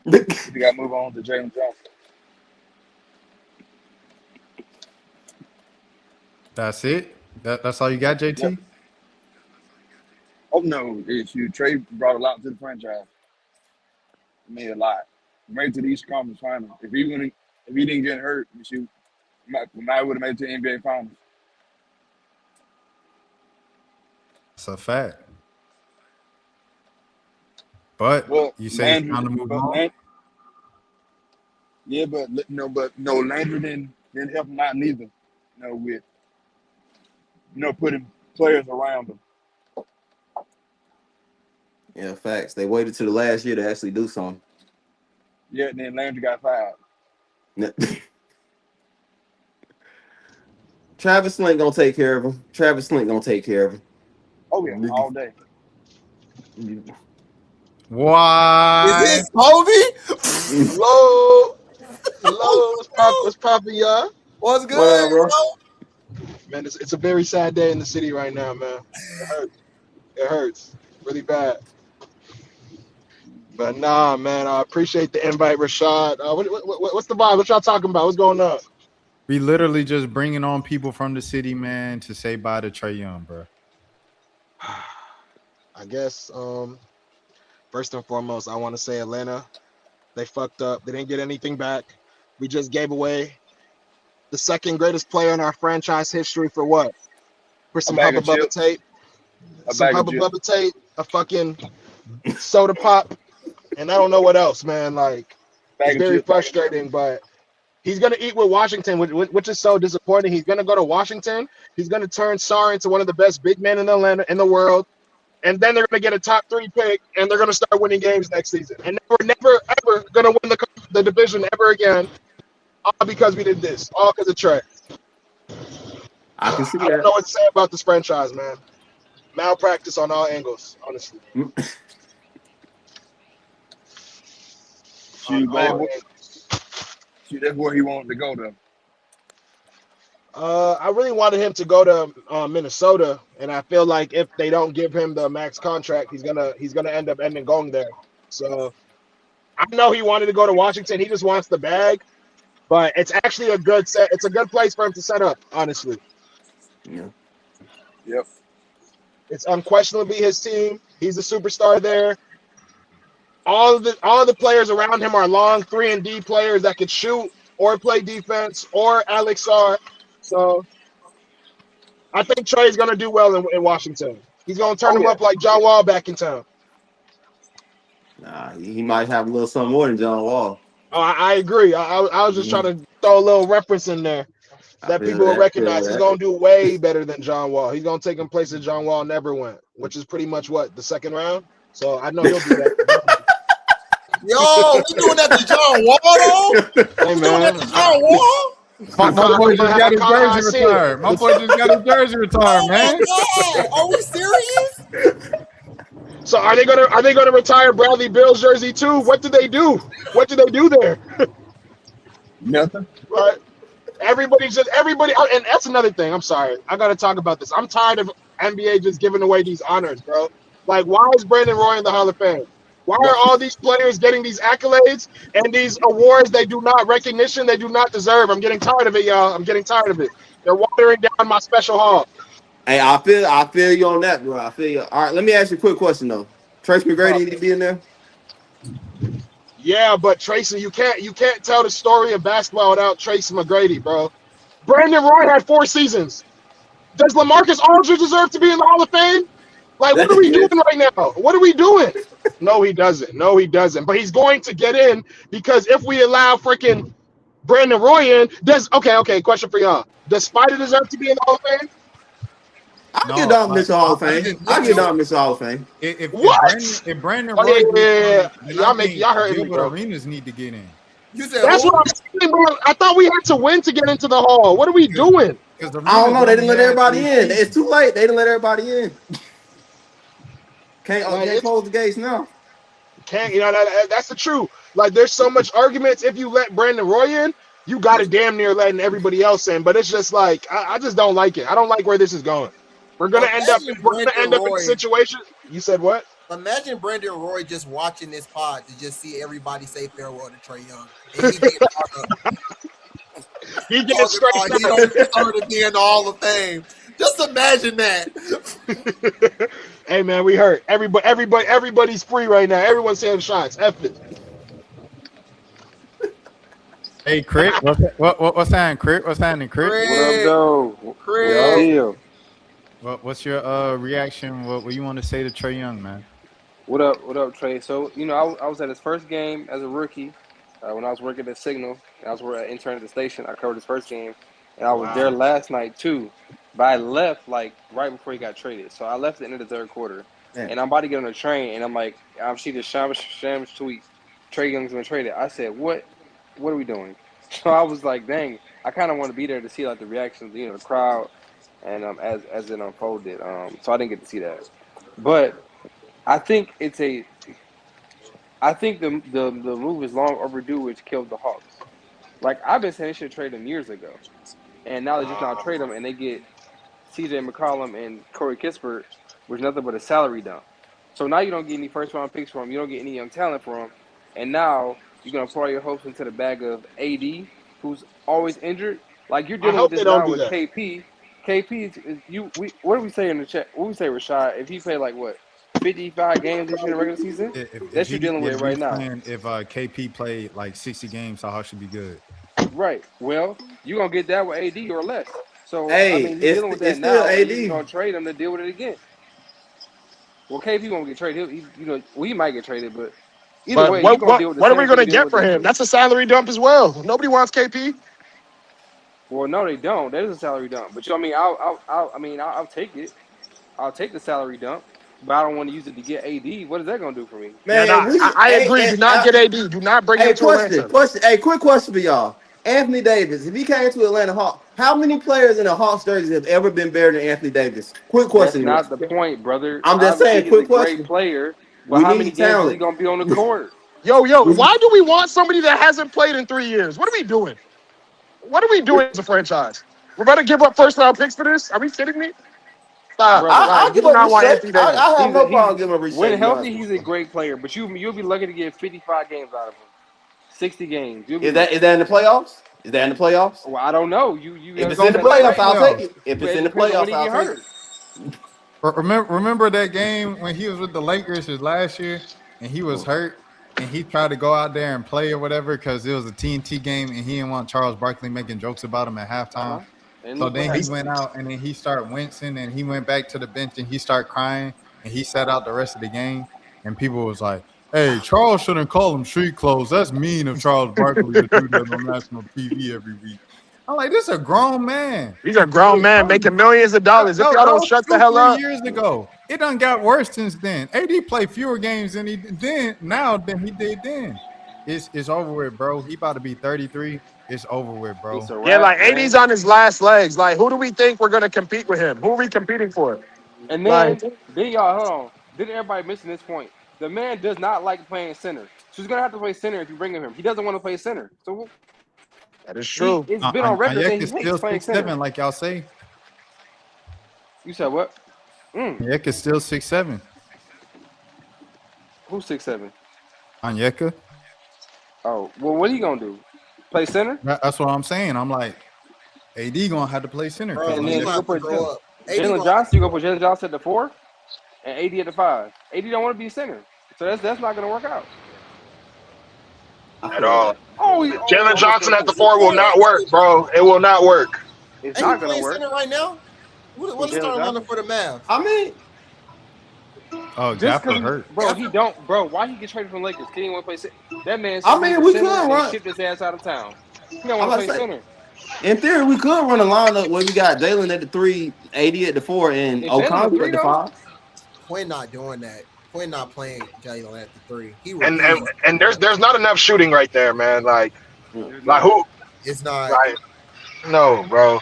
You got to move on to Jalen Johnson. That's it. That's all you got, JT? Yep. Oh no, issue. Trey brought a lot to the franchise. He made a lot. Made it to the East Conference Finals. If he didn't get hurt, we might would have made it to the NBA Finals. It's a fact. But you say it's time to move on. Yeah, but Landry didn't help him out neither. With putting players around him. Yeah, facts. They waited to the last year to actually do something. Yeah, and then Landry got fired. Travis Slink gonna take care of him. Oh yeah, all day. Why? Is it Kobe? Hello. What's poppin', y'all? What's good, What up, bro? Man, it's a very sad day in the city right now, man. It hurts really bad. But nah, man, I appreciate the invite, Rashad. What's the vibe? What y'all talking about? What's going on? We literally just bringing on people from the city, man, to say bye to Trae Young, bro. I guess first and foremost, I want to say Atlanta, they fucked up. They didn't get anything back. We just gave away the second greatest player in our franchise history for what? For some Hubba Bubba tape. Some Hubba Bubba tape, a fucking soda pop, and I don't know what else, man. Like, it's very frustrating, but he's going to eat with Washington, which is so disappointing. He's going to go to Washington. He's going to turn Sarr into one of the best big men in Atlanta, in the world. And then they're going to get a top 3 pick, and they're going to start winning games next season. And we're never, ever going to win the division ever again, all because we did this, all because of Trey. I can see that. I don't know what to say about this franchise, man. Malpractice on all angles, honestly. That's where he wanted to go, though. I really wanted him to go to Minnesota, and I feel like if they don't give him the max contract, he's gonna end up going there. So I know he wanted to go to Washington. He just wants the bag, but it's actually a good set. It's a good place for him to set up, honestly. Yeah. Yep. It's unquestionably his team. He's a superstar there. All of the players around him are long 3-and-D players that could shoot or play defense or Alex Sarr. So I think Trey's going to do well in Washington. He's going to turn him up like John Wall back in town. Nah, he might have a little something more than John Wall. Oh, I agree. I was just trying to throw a little reference in there that people will recognize. He's going to do way better than John Wall. He's going to take him places John Wall never went, which is pretty much the second round. So I know he'll do that. Yo, we doing that to John Wall, though? Hey, man. John Wall? My boy just got his jersey retired. My boy just got his jersey retired, man. Oh, are we serious? So are they gonna retire Bradley Beal's jersey too? What did they do? What did they do there? Nothing. Right. Everybody, and that's another thing. I'm sorry. I gotta talk about this. I'm tired of NBA just giving away these honors, bro. Like, why is Brandon Roy in the Hall of Fame? Why are all these players getting these accolades and these awards they do not recognition, they do not deserve? I'm getting tired of it, y'all. I'm getting tired of it. They're watering down my special hall. Hey, I feel you on that, bro. I feel you. All right, let me ask you a quick question though. Trace McGrady need to be in there? Yeah, but Tracy, you can't tell the story of basketball without Tracy McGrady, bro. Brandon Roy had 4 seasons. Does LaMarcus Aldridge deserve to be in the Hall of Fame? Like, what are we doing right now? What are we doing? No, he doesn't. No, he doesn't. But he's going to get in because if we allow freaking Brandon Roy in, okay, question for y'all. Does Spider deserve to be in the Hall of Fame? I'll get Dom Mitchell Hall of Fame. I'll get Dom Mitchell Hall of Fame. If Brandon Oh, Roy, y'all hurt me, bro. Arenas need to get in. That's what I'm saying, bro. I thought we had to win to get into the hall. What are we doing? I don't know. They didn't let everybody in. It's too late. They didn't let everybody in. Can't close the gates now. That's the truth. Like, there's so much arguments. If you let Brandon Roy in, you got to damn near letting everybody else in. But it's just like I just don't like it. I don't like where this is going. We're gonna end up in a situation. You said what? Imagine Brandon Roy just watching this pod to just see everybody say farewell to Trae Young. And he gets straight. He don't deserve to be in the Hall of Fame. Just imagine that. Hey man, we hurt. Everybody's free right now. Everyone's saying shots. F it. Hey, Crit, what's happening, Crit? What's happening, Crit? What up, though? What's the Craig. deal? What's your reaction? What you want to say to Trae Young, man? What up, Trey? So, I was at his first game as a rookie when I was working at Signal. I was an intern at the station. I covered his first game. And I was there last night, too. But I left, like, right before he got traded. So I left at the end of the third quarter. Yeah. And I'm about to get on the train, and I'm like, I see this Shams tweet. Trae Young's been traded. I said, what are we doing? So I was like, dang, I kind of want to be there to see, like, the reactions, the crowd, and as it unfolded. So I didn't get to see that. But I think the move is long overdue, which killed the Hawks. Like, I've been saying they should trade him years ago. And now they just now trade him, and they get CJ McCollum and Corey Kispert, which is nothing but a salary dump. So now you don't get any first-round picks for him. You don't get any young talent for him. And now you're going to pour your hopes into the bag of AD, who's always injured. Like, you're dealing with this now with KP. KP, what do we say in the chat? What do we say, Rashad? If he played, like, what, 55 games this year in the regular season? That's you're dealing with right now. If KP played, like, 60 games, the Hawks should be good. Right. Well, you're going to get that with AD or less. So, Hey, I mean, you're dealing with that now. AD. You're going to trade him to deal with it again. Well, KP won't get traded. He might get traded, but either way, what are we going to get for him? That's a salary dump as well. Nobody wants KP. Well, no, they don't. That is a salary dump. But I'll take it. I'll take the salary dump, but I don't want to use it to get AD. What is that going to do for me? Man, I agree. Do not get AD. Do not bring him to Atlanta. Hey, quick question for y'all. Anthony Davis, if he came to Atlanta Hawks, how many players in the Hawks jerseys have ever been better than Anthony Davis? Quick question. That's not the point, brother. I'm just saying, quick question. Great player, but how many games is he going to be on the court? Yo, why do we want somebody that hasn't played in 3 years? What are we doing? What are we doing as a franchise? We're about to give up first-round picks for this? Are we kidding me? I'll give him respect. I have no problem giving him respect. When healthy, he's a great player, but you'll be lucky to get 55 games out of him. 60 games. Is that in the playoffs? Is that in the playoffs? Well, I don't know. If it's in the playoffs, I'll take it. If it's in the playoffs, I'll take it. Remember that game when he was with the Lakers his last year and he was hurt and he tried to go out there and play or whatever because it was a TNT game and he didn't want Charles Barkley making jokes about him at halftime. So then he went out and then he started wincing and he went back to the bench and he started crying and he sat out the rest of the game and people was like, hey, Charles shouldn't call him street clothes. That's mean of Charles Barkley to do that on national TV every week. I'm like, this is a grown man. He's a grown man making millions of dollars. If y'all don't shut the hell up. 3 years ago, it done got worse since then. AD played fewer games than he did now than he did then. It's over with, bro. He about to be 33. It's over with, bro. Yeah, like AD's on his last legs. Like, who do we think we're gonna compete with him? Who are we competing for? And then y'all, hold on. Didn't everybody missing this point? The man does not like playing center. So he's going to have to play center if you bring him. He doesn't want to play center. So that is true. It's been on record that he hates playing center. Like y'all say. You said what? Onyeka's still 6'7". Who's 6'7"? Onyeka. Oh, well, what are you going to do? Play center? That's what I'm saying. I'm like, AD going to have to play center. Bro, and then you put Jalen Johnson. You go put Jalen Johnson at the 4 and AD at the 5. AD don't want to be center. So that's not going to work out. At all. Jalen Johnson at the 4 will not work, bro. It will not work. It's not going to work. Center right now? What's the starting lineup for the Mavs? I mean, Gafford hurt. Bro, he don't. Bro, why he get traded from Lakers? He didn't want to play center. That man. I mean, we could run. Shipped his ass out of town. He don't want to play center. In theory, we could run a lineup where we got Jalen at the 3, AD at the 4, and O'Connell at the 5. Quinn not doing that. Quinn not playing Jalen at the 3. And there's not enough shooting right there, man. Like who? It's not. Like, no, bro.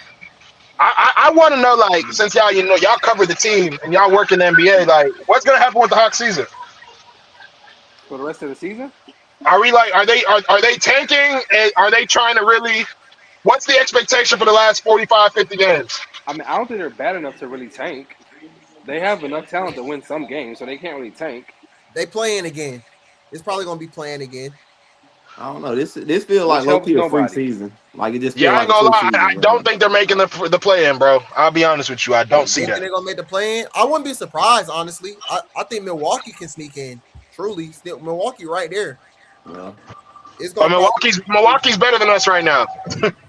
I want to know, like, since y'all cover the team and y'all work in the NBA, like, what's gonna happen with the Hawks season for the rest of the season? Are they tanking? And are they trying to really? What's the expectation for the last 45, 50 games? I mean, I don't think they're bad enough to really tank. They have enough talent to win some games, so they can't really tank. They playing again. It's probably gonna be playing again. I don't know. This feels like which low helps key a free nobody. season. Like it just Yeah, feels I like ain't a gonna free lie. I season. don't Right think they're making the play in, bro. I'll be honest with you. I don't see Thinking that. they're gonna make the play in. I wouldn't be surprised, honestly. I think Milwaukee can sneak in. Truly, still Milwaukee right there. now. It's But gonna probably. Milwaukee's better than us right now.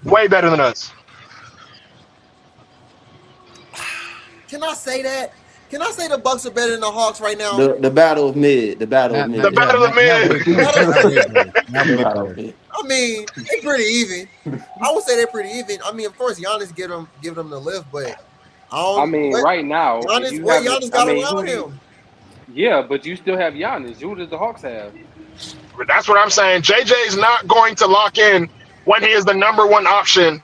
Way better than us. Can I say that? Can I say the Bucks are better than the Hawks right now? The battle of mid. The battle of The mid. battle of the Now mid. mid better. Now mid better. Now The mid battle of better. mid. I mean, they're pretty even. I would say they're pretty even. I mean, of course, Giannis give them the lift, but I I don't. mean, right now, if you What have it, Giannis I got mean, who around do you? him? Yeah, but you still have Giannis. Who does the Hawks have? That's what I'm saying. JJ's not going to lock in when he is the number one option,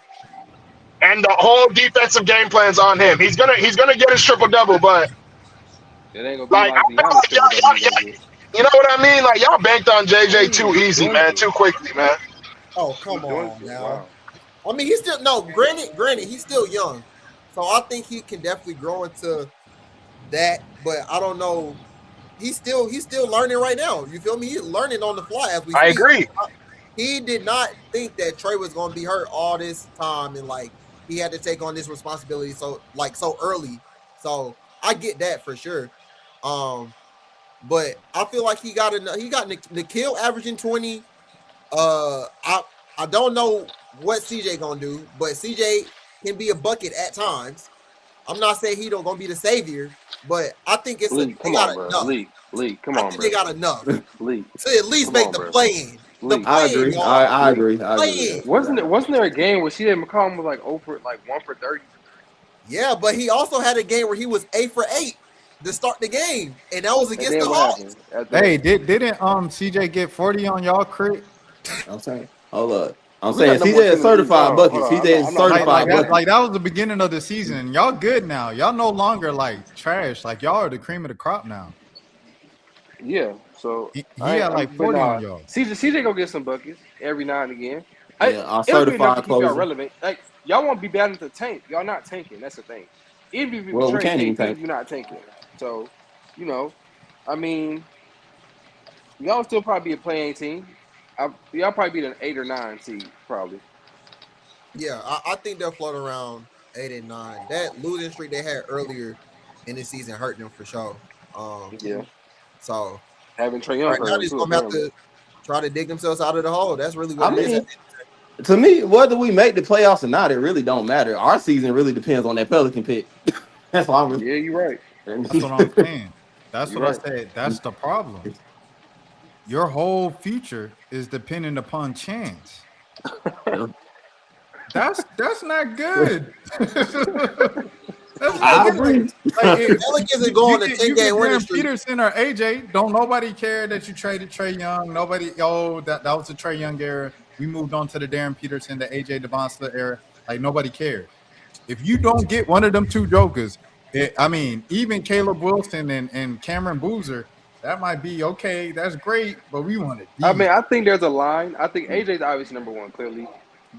and the whole defensive game plan's on him. He's gonna get his triple double, but It ain't gonna be like like I the feel Giannis like triple double he gonna get. you know what I mean? Like y'all banked on JJ too Ooh, easy, man, Duncan. too quickly, man. Oh, Ooh, come on Duncan. now. Wow. I mean, he's still no. Granted, he's still young, so I think he can definitely grow into that. But I don't know. He's still learning right now. You feel me? He's learning on the fly as we I speak. agree. He did not think that Trey was going to be hurt all this time, and like he had to take on this responsibility so early. So I get that for sure. But I feel like he got Nikhil averaging 20. I don't know what CJ gonna do, but CJ can be a bucket at times. I'm not saying he don't gonna be the savior, but I think League, they come got on, bro. enough. League, come I on, think bro. they got enough League, to at least come make on, the bro. play in. The League. I play in, agree. y'all. I League. agree. I agree. Play in. Wasn't there a game where CJ McCollum was like 1 for 30? Yeah, but he also had a game where he was 8 for 8 to start the game, and that was And against the then what Hawks. happened after Hey, that? didn't CJ get 40 on y'all crit? I'm saying, hold up. I'm We saying got number one CJ is team in the league. certified bucket. Hold on. CJ is I'm not Like talking like certified about that bucket. like that was the beginning of the season. Y'all good now. Y'all no longer like trash. Like y'all are the cream of the crop now. Yeah. So He had like but 40 on nah. y'all. CJ go get some buckets every now and again. Yeah, our It'll be enough to certified keep y'all closer. relevant. Like y'all won't be bad to tank. Y'all not tanking. That's the thing. Even if you Well, we trade can't even KP, tank. you're not tanking. So, I mean, y'all still probably be a playing team. Y'all probably be an 8 or 9 seed, probably. Yeah, I think they'll float around 8 and 9. That losing streak they had earlier in the season hurt them for sure. Yeah. So Having Trae Young right now hurt them they're too, gonna have apparently. to try to dig themselves out of the hole. That's really I what it is. mean, to me, whether we make the playoffs or not, it really don't matter. Our season really depends on that Pelican pick. That's all I'm really. Yeah, you're right. That's what I'm saying. That's You're what I right. said. That's the problem. Your whole future is dependent upon chance. That's not good. That's I not good. agree. Like Pelicans are going to 10-game winning Darren streak. Peterson or AJ. Don't nobody care that you traded Trae Young. Nobody. That was the Trae Young era. We moved on to the Darren Peterson, the AJ Devonsta era. Like nobody cares. If you don't get one of them two jokers, even Caleb Wilson and Cameron Boozer, that might be okay. That's great, but we want it. I mean, I think there's a line. I think AJ's obviously number 1, clearly.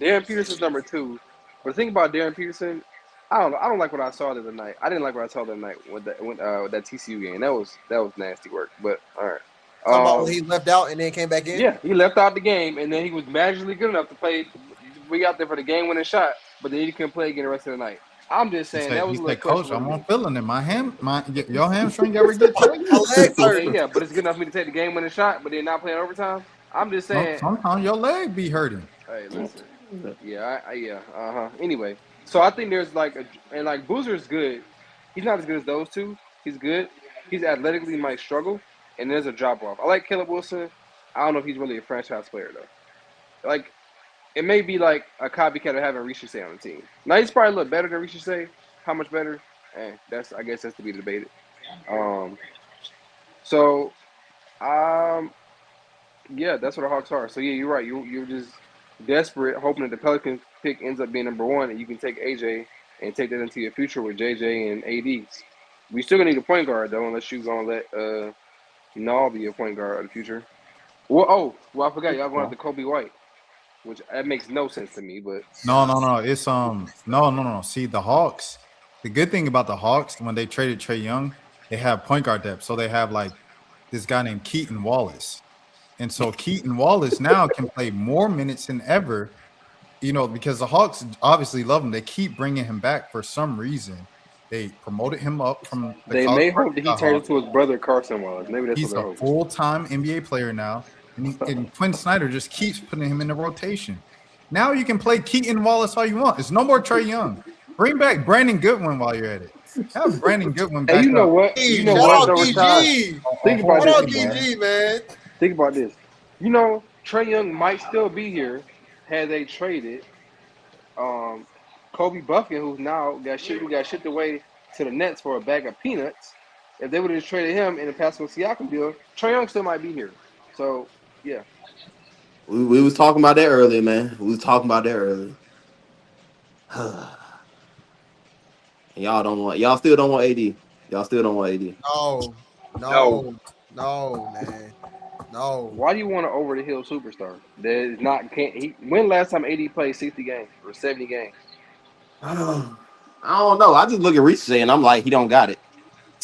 Darren Peterson's number 2. But the thing about Darren Peterson, I don't know. I don't like what I saw the other night. I didn't like what I saw the other night with that TCU game. That was nasty work. But all right. Talking about when he left out and then came back in. Yeah, he left out the game, and then he was magically good enough to play. We out there for the game-winning shot, but then he couldn't play again the rest of the night. I'm just saying that was a little Coach, questionable. I'm feeling it. Your hamstring ever get tight? My legs hurt. Yeah, but it's good enough for me to take the game-winning shot, but then not playing overtime. I'm just saying. Sometimes your leg be hurting. Hey, listen. Yeah, Anyway, so I think there's like Boozer's good. He's not as good as those two. He's good. He's athletically might struggle, and there's a drop off. I like Caleb Wilson. I don't know if he's really a franchise player though. Like, it may be like a copycat of having Rashad on the team. Now he's probably a little better than Rashad. How much better? I guess that's to be debated. Yeah, that's what the Hawks are. So yeah, you're right. You're just desperate, hoping that the Pelicans pick ends up being number 1, and you can take AJ and take that into your future with JJ and AD. We still gonna need a point guard though, unless you're gonna let Nall be a point guard of the future. Well, I forgot y'all going after Kobe White, which that makes no sense to me. But No. It's no. See, the Hawks. The good thing about the Hawks when they traded Trae Young, they have point guard depth. So they have like this guy named Keaton Wallace. And so Keaton Wallace now can play more minutes than ever, because the Hawks obviously love him. They keep bringing him back for some reason. They promoted him up from the They college may hope that he turns into his brother Carson Wallace. Maybe that's what He's they're a hoping. full-time NBA player now, and Quinn Snyder just keeps putting him in the rotation. Now you can play Keaton Wallace all you want. It's no more Trae Young. Bring back Brandon Goodwin while you're at it. Have Brandon Goodwin back And you know up. what? You know Shout what, out though, Rashad? DG. Think about Shout out this, man. DG, man. Think about this. You know, Trae Young might still be here had they traded Kobe Buffkin, who now got shipped away to the Nets for a bag of peanuts. If they would have just traded him in the Pascal Siakam deal, Trae Young still might be here. So, yeah. We was talking about that earlier, man. We was talking about that earlier. Y'all still don't want AD. Y'all still don't want AD. No, man. No. Why do you want an over the hill superstar? That is not when last time AD played 60 games or 70 games? I don't know. I just look at Ricochet and I'm like, he don't got it.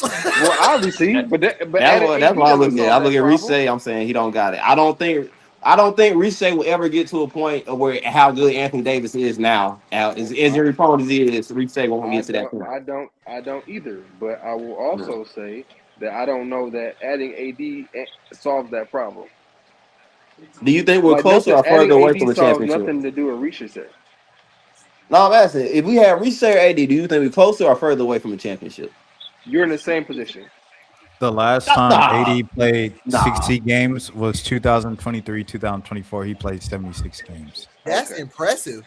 Well, obviously, but that's why I look at. I look at Ricochet. I'm saying he don't got it. I don't think Ricochet will ever get to a point of where how good Anthony Davis is now. As injury prone as he is, Ricochet won't get to that point. I don't either. But I will also say that I don't know that adding AD solves that problem. Do you think we're closer or further away from the championship? Nothing to do with Ricochet. No, I'm asking. If we have Ricochet or AD, do you think we're closer or further away from the championship? You're in the same position. The last time AD played 60 games was 2023, 2024. He played 76 games. That's impressive.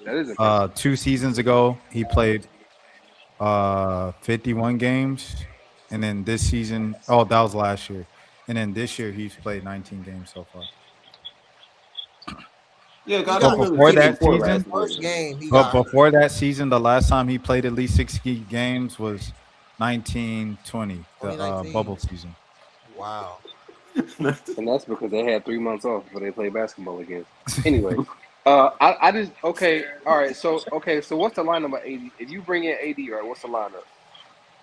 That is impressive. 2 seasons ago, he played 51 games. And then this season, that was last year. And then this year, he's played 19 games so far. Yeah, before that season, first game, before that season, the last time he played at least 60 games was 1920, the bubble season. Wow. And that's because they had 3 months off before they played basketball again. Anyway, I just all right. So what's the lineup of AD? If you bring in AD, right, what's the lineup?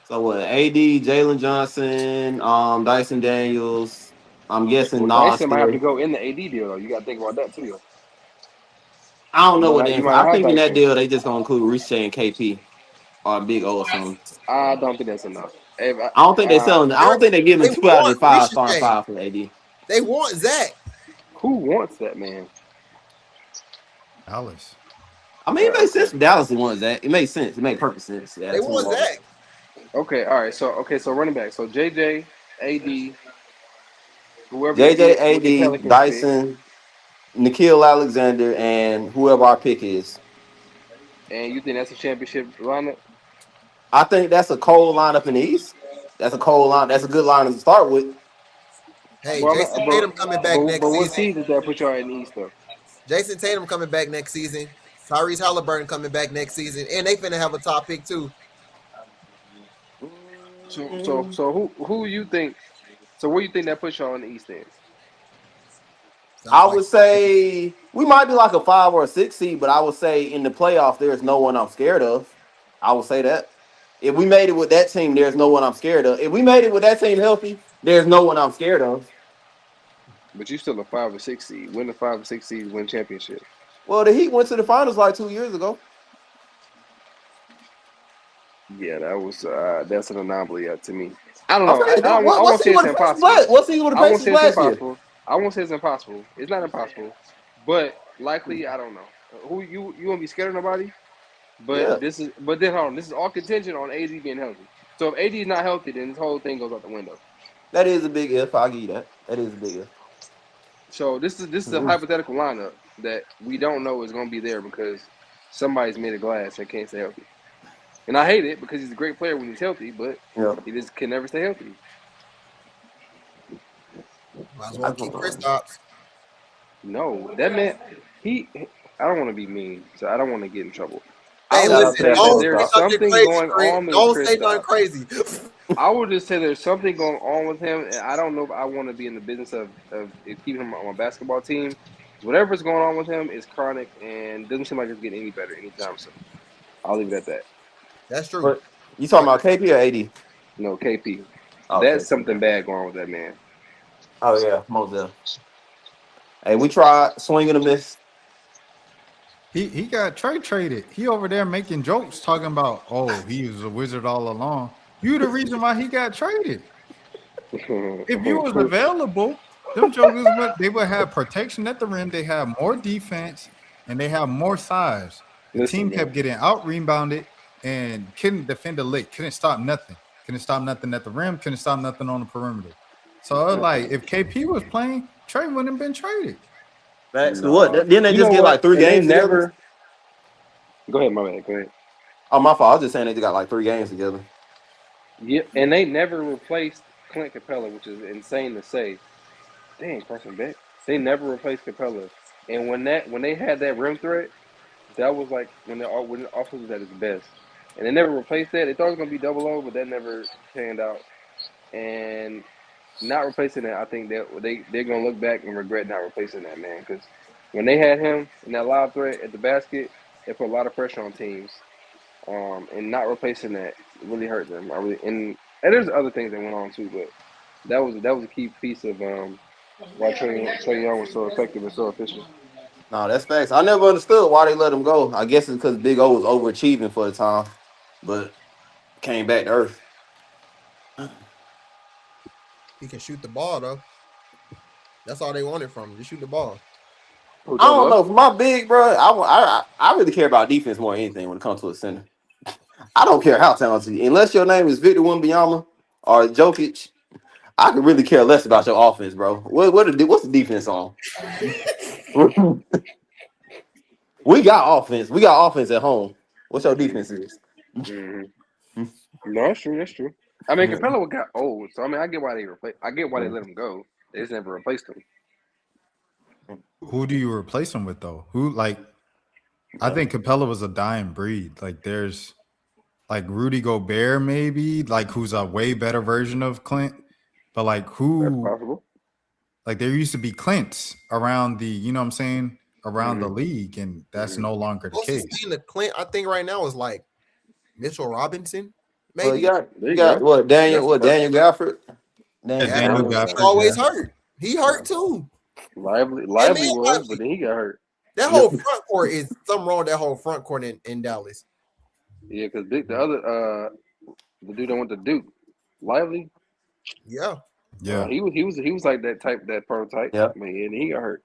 So what? AD, Jalen Johnson, Dyson Daniels. I'm guessing Dyson might have to go in the AD deal though. You got to think about that too. I don't know what they. I think in that deal they just gonna include Ricochet and KP or Big O or something. I don't think that's enough. I don't think they're selling. I don't think they're giving 2 out of 5 starting 5 for AD. They want Zach. Who wants that man? Dallas. I mean, it makes sense for Dallas to want Zach. It makes sense. It makes perfect sense. They want Zach. Okay, all right. So running back. So JJ, AD, whoever. JJ, AD, Dyson, Nickeil Alexander, and whoever our pick is. And you think that's a championship lineup? I think that's a cold lineup in the East. That's a cold line. That's a good lineup to start with. Hey, Jason Tatum coming back next season. But what season does that put y'all in the East though? Jason Tatum coming back next season. Tyrese Halliburton coming back next season, and they finna have a top pick too. So who you think? So where you think that puts y'all in the East end? I would say we might be like a 5 or a 6 seed, but I would say in the playoffs there's no one I'm scared of. I would say that if we made it with that team, there's no one I'm scared of. If we made it with that team healthy, there's no one I'm scared of. But you still a 5 or 6 seed. Win the 5 or 6 seeds, win championship. Well, the Heat went to the finals like 2 years ago. Yeah, that was that's an anomaly to me. I don't know. I won't say it's impossible. What's he with the Pacers last year? I won't say it's impossible. It's not impossible, but likely I don't know. Who you won't be scared of nobody? But this is hold on. This is all contingent on AD being healthy. So if AD is not healthy, then this whole thing goes out the window. That is a big if. I'll give you that. That is a big if. So this is a hypothetical lineup that we don't know is going to be there because somebody's made of glass and can't stay healthy. And I hate it because he's a great player when he's healthy, but he just can never stay healthy. Might as well keep Kristaps. No, that man, I don't want to be mean, so I don't want to get in trouble. Hey, listen, there's something going on with don't say nothing crazy. I would just say there's something going on with him, and I don't know if I want to be in the business of keeping him on my basketball team. Whatever's going on with him is chronic and doesn't seem like it's getting any better anytime soon. I'll leave it at that. That's true. But you talking about KP or AD? No, KP. Okay. That's something bad going on with that man. Oh yeah, Moselle. Hey, we tried swinging a miss. He got traded. He over there making jokes talking about, oh, he was a wizard all along. You the reason why he got traded. If you was available, them jokers they would have protection at the rim. They have more defense and they have more size. The Listen, team man. kept getting out rebounded and couldn't defend a lick. Couldn't stop nothing. Couldn't stop nothing at the rim. Couldn't stop nothing on the perimeter. So like, if KP was playing, Trey wouldn't have been traded. That's what? Didn't they You just know get what? like 3 And they games together? never. Go ahead, my bad. Go ahead. Oh, my fault. I was just saying they got like 3 games together. Yeah, and they never replaced Clint Capella, which is insane to say. Dang, Carson Beck. They never replaced Capella, and when they had that rim threat, that was like when the offense was at its best, and they never replaced that. They thought it was gonna be 0-0, but that never panned out. And not replacing that, I think that they're gonna look back and regret not replacing that, man. Because when they had him in that lob threat at the basket, it put a lot of pressure on teams. And not replacing that really hurt them. And there's other things that went on too, but that was a key piece of why Trae Young was so effective and so efficient. No, that's facts. I never understood why they let him go. I guess it's because Big O was overachieving for the time, but came back to earth. He can shoot the ball though. That's all they wanted from him. Just shoot the ball. Oh, I don't know. For my big bro, I really care about defense more than anything when it comes to a center. I don't care how talented, unless your name is Victor Wembanyama or Jokic. I could really care less about your offense, bro. What's the defense on? We got offense. We got offense at home. What's your defense is? Mm-hmm. No, that's true. That's true. I mean, Capella got old, so I mean, I get why they let him go. They just never replaced him. Who do you replace him with though? Who like? I think Capella was a dying breed. Like there's like Rudy Gobert, maybe like who's a way better version of Clint. But like who? That's possible. Like there used to be Clints around the, you know what I'm saying, around the league, and that's no longer the case. The Clint, I think right now is like Mitchell Robinson. Well, Maybe you got what Daniel Gafford? Daniel Gafford, he always hurt. He hurt too. Lively was, but then he got hurt. That whole front court is something wrong with that whole front court in Dallas. Yeah, because the dude that went to Duke, Lively. Yeah. He was like that prototype. Yeah, man, and he got hurt.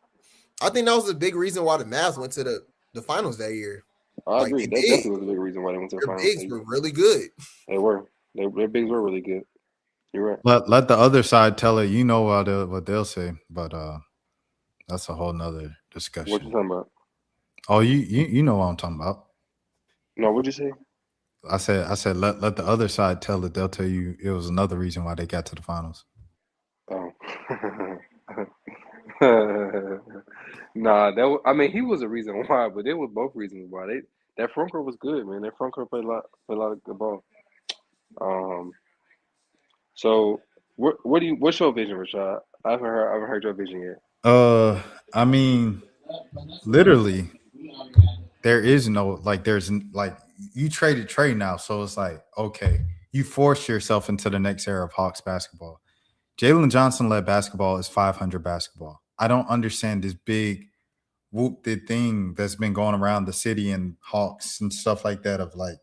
I think that was a big reason why the Mavs went to the finals that year. I agree. That definitely was a big reason why they went to the finals. Their bigs were really good. They were. Their bigs were really good. You're right. Let the other side tell it. You know what they'll say, but that's a whole nother discussion. What you talking about? Oh, you know what I'm talking about. No, what'd you say? I said let the other side tell it. They'll tell you it was another reason why they got to the finals. Oh. Nah, I mean he was a reason why, but there was both reasons why. That front court was good, man. That front court played a lot of good ball. So what's your vision, Rashad? I haven't heard your vision yet. I mean, literally, there is no there's you traded Trey now, so it's like, okay, you forced yourself into the next era of Hawks basketball. Jalen Johnson-led basketball is 500 basketball. I don't understand this big whoop-did thing that's been going around the city and Hawks and stuff like that of like,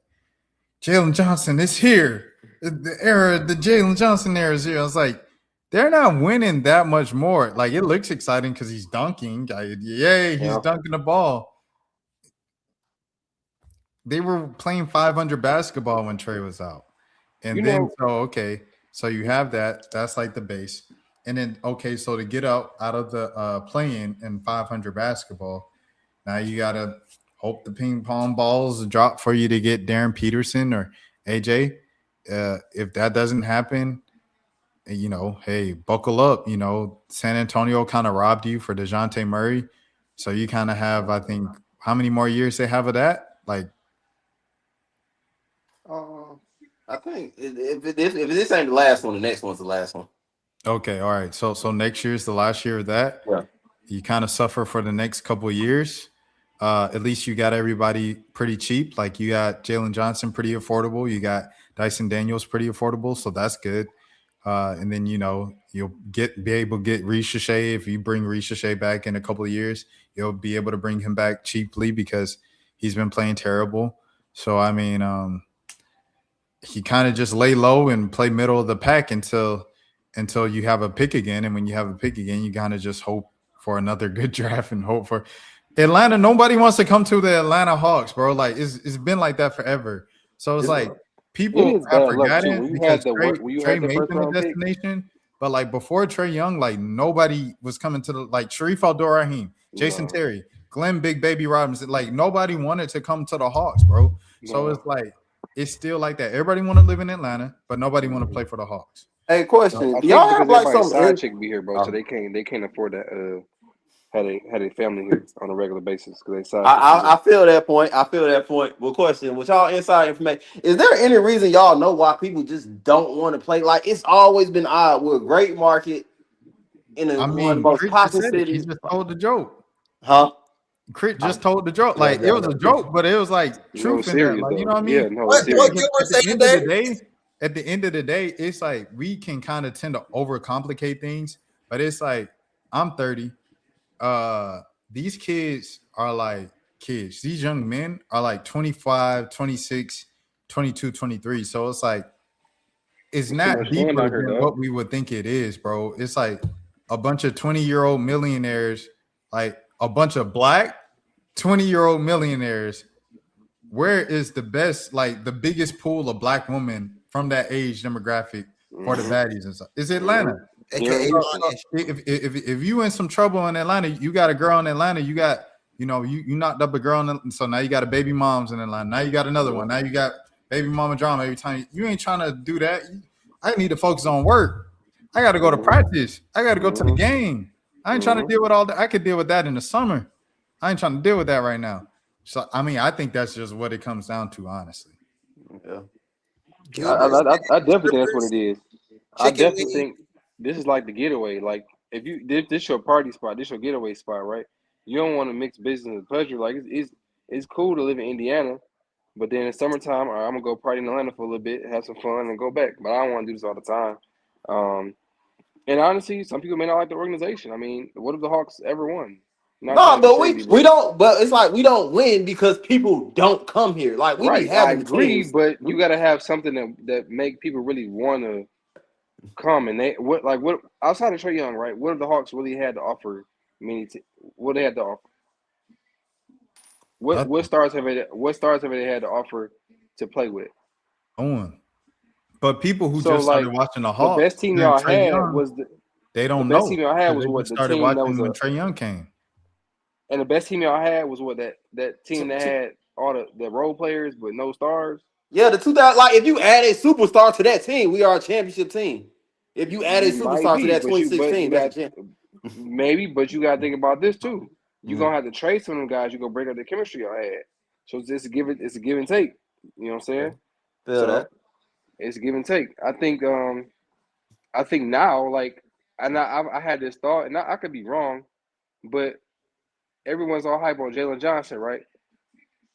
Jalen Johnson is here. The Jalen Johnson era is here. I was like, they're not winning that much more. Like, it looks exciting because he's dunking. Yay, he's dunking the ball. They were playing 500 basketball when Trey was out. And so you have that. That's like the base. And then, okay, so to get out of the play-in and 500 basketball, now you got to hope the ping pong balls drop for you to get Darren Peterson or AJ. If that doesn't happen, hey, buckle up. San Antonio kind of robbed you for DeJounte Murray. So you kind of have, I think, how many more years they have of that? Like, I think if this ain't the last one, the next one's the last one. Okay, all right. So next year's the last year of that. Yeah. You kind of suffer for the next couple of years. At least you got everybody pretty cheap. Like you got Jalen Johnson pretty affordable. You got Dyson Daniels pretty affordable. So that's good. And then you'll be able to get Ricochet. If you bring Ricochet back in a couple of years, you'll be able to bring him back cheaply because he's been playing terrible. So I mean, he kind of just lay low and play middle of the pack until you have a pick again. And when you have a pick again, you kind of just hope for another good draft and hope for Atlanta. Nobody wants to come to the Atlanta Hawks, bro. Like it's been like that forever. So it's like people have forgotten because Trey made them a destination. But like before Trae Young, like nobody was coming to the like Sharif Abdul-Rahim, Jason Terry, Glenn Big Baby Robinson. Like nobody wanted to come to the Hawks, bro. So it's like it's still like that. Everybody want to live in Atlanta, but nobody want to play for the Hawks. Hey, question: I y'all think have because like everybody's some side chick be here, bro, so they can't afford that. Had a family here on a regular basis because they side. I feel that point. Well, question: with y'all inside information, is there any reason y'all know why people just don't want to play? Like it's always been odd. We're a great market in one of the most popular cities. He just told the joke, huh? Crit just told the joke. Like it was a joke, but it was like truth in that. Like you know what I mean? Yeah, no, What you were saying there? At the end of the day, it's like we can kind of tend to overcomplicate things, but it's like I'm 30. These kids are like kids. These young men are like 25, 26, 22, 23. So it's like it's not deeper than what we would think it is, bro. It's like a bunch of 20-year-old millionaires, like a bunch of black 20-year-old millionaires. Where is the best, like the biggest pool of black women from that age demographic for the baddies and stuff? It's Atlanta. If you in some trouble in Atlanta, you got a girl in Atlanta, you got, you knocked up a girl, so now you got a baby moms in Atlanta. Now you got another one. Now you got baby mama drama every time. You ain't trying to do that. I need to focus on work. I got to go to practice. I got to go to the game. I ain't trying to deal with all that. I could deal with that in the summer. I ain't trying to deal with that right now. So, I mean, I think that's just what it comes down to, honestly. Yeah. I definitely think that's what it is. I definitely think this is like the getaway. Like, if this your party spot, this your getaway spot, right? You don't want to mix business and pleasure. Like, it's cool to live in Indiana, but then in summertime, I'm going to go party in Atlanta for a little bit, have some fun, and go back. But I don't want to do this all the time. And honestly, some people may not like the organization. I mean, what if the Hawks ever won? No, but we don't. But it's like we don't win because people don't come here. Like we be having teams, but you got to have something that make people really want to come. And what outside of Trae Young, right? What if the Hawks really had to offer? What they had to offer? What stars have they had to offer to play with? But people who just started watching the Hawks, the best team y'all had was they don't know. The best team y'all had was what the team that was when Trae Young came. And the best team y'all had was what that team that had all the role players but no stars. Yeah, the 2000. Like if you add a superstar to that team, we are a championship team. If you add a superstar to that 2016, maybe. But you gotta think about this too. You're gonna have to trade some of them guys. You're gonna break up the chemistry y'all had. So it's a give and take. You know what I'm saying? That. It's a give and take. I think now, like, and I had this thought, and I could be wrong, but everyone's all hype on Jalen Johnson, right?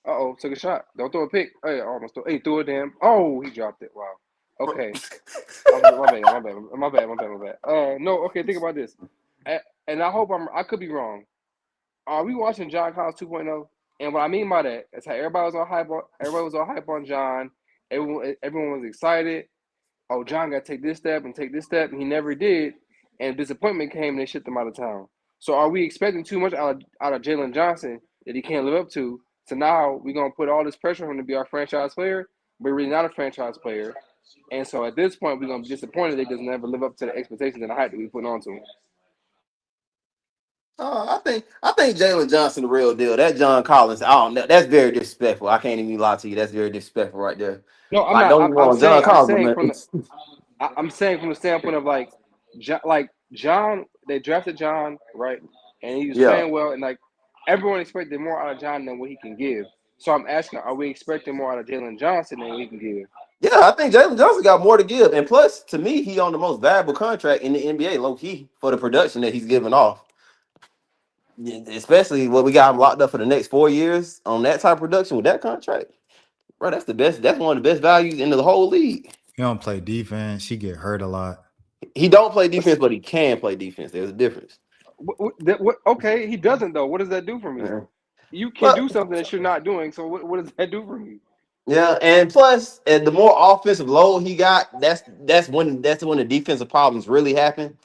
Took a shot. Don't throw a pick. Hey, almost threw a damn. Oh, he dropped it. Wow. Okay. My bad. No. Okay. Think about this, and I hope I could be wrong. Are we watching John Collins 2.0? And what I mean by that is how everybody was all hype on John. Everyone was excited. Oh, John got to take this step, and he never did. And disappointment came, and they shipped him out of town. So are we expecting too much out of Jalen Johnson that he can't live up to? So now we're going to put all this pressure on him to be our franchise player, but really not a franchise player. And so at this point, we're going to be disappointed that he doesn't ever live up to the expectations and the hype that we put on to him. I think Jalen Johnson the real deal. That John Collins, I don't know. That's very disrespectful. I can't even lie to you. That's very disrespectful right there. No, I'm saying from the standpoint of like John, they drafted John, right? And he was playing well, and like everyone expected more out of John than what he can give. So I'm asking, are we expecting more out of Jalen Johnson than what he can give? Yeah, I think Jalen Johnson got more to give. And plus, to me, he on the most valuable contract in the NBA, low-key, for the production that he's giving off. Especially what we got him locked up for the next 4 years on that type of production with that contract. Bro, that's the best. That's one of the best values in the whole league. He don't play defense. He get hurt a lot. He don't play defense, but he can play defense. There's a difference. Okay, he doesn't though. What does that do for me? Yeah. You can But do something that you're not doing. So what does that do for me? yeah, and plus, and the more offensive load he got, that's when the defensive problems really happen.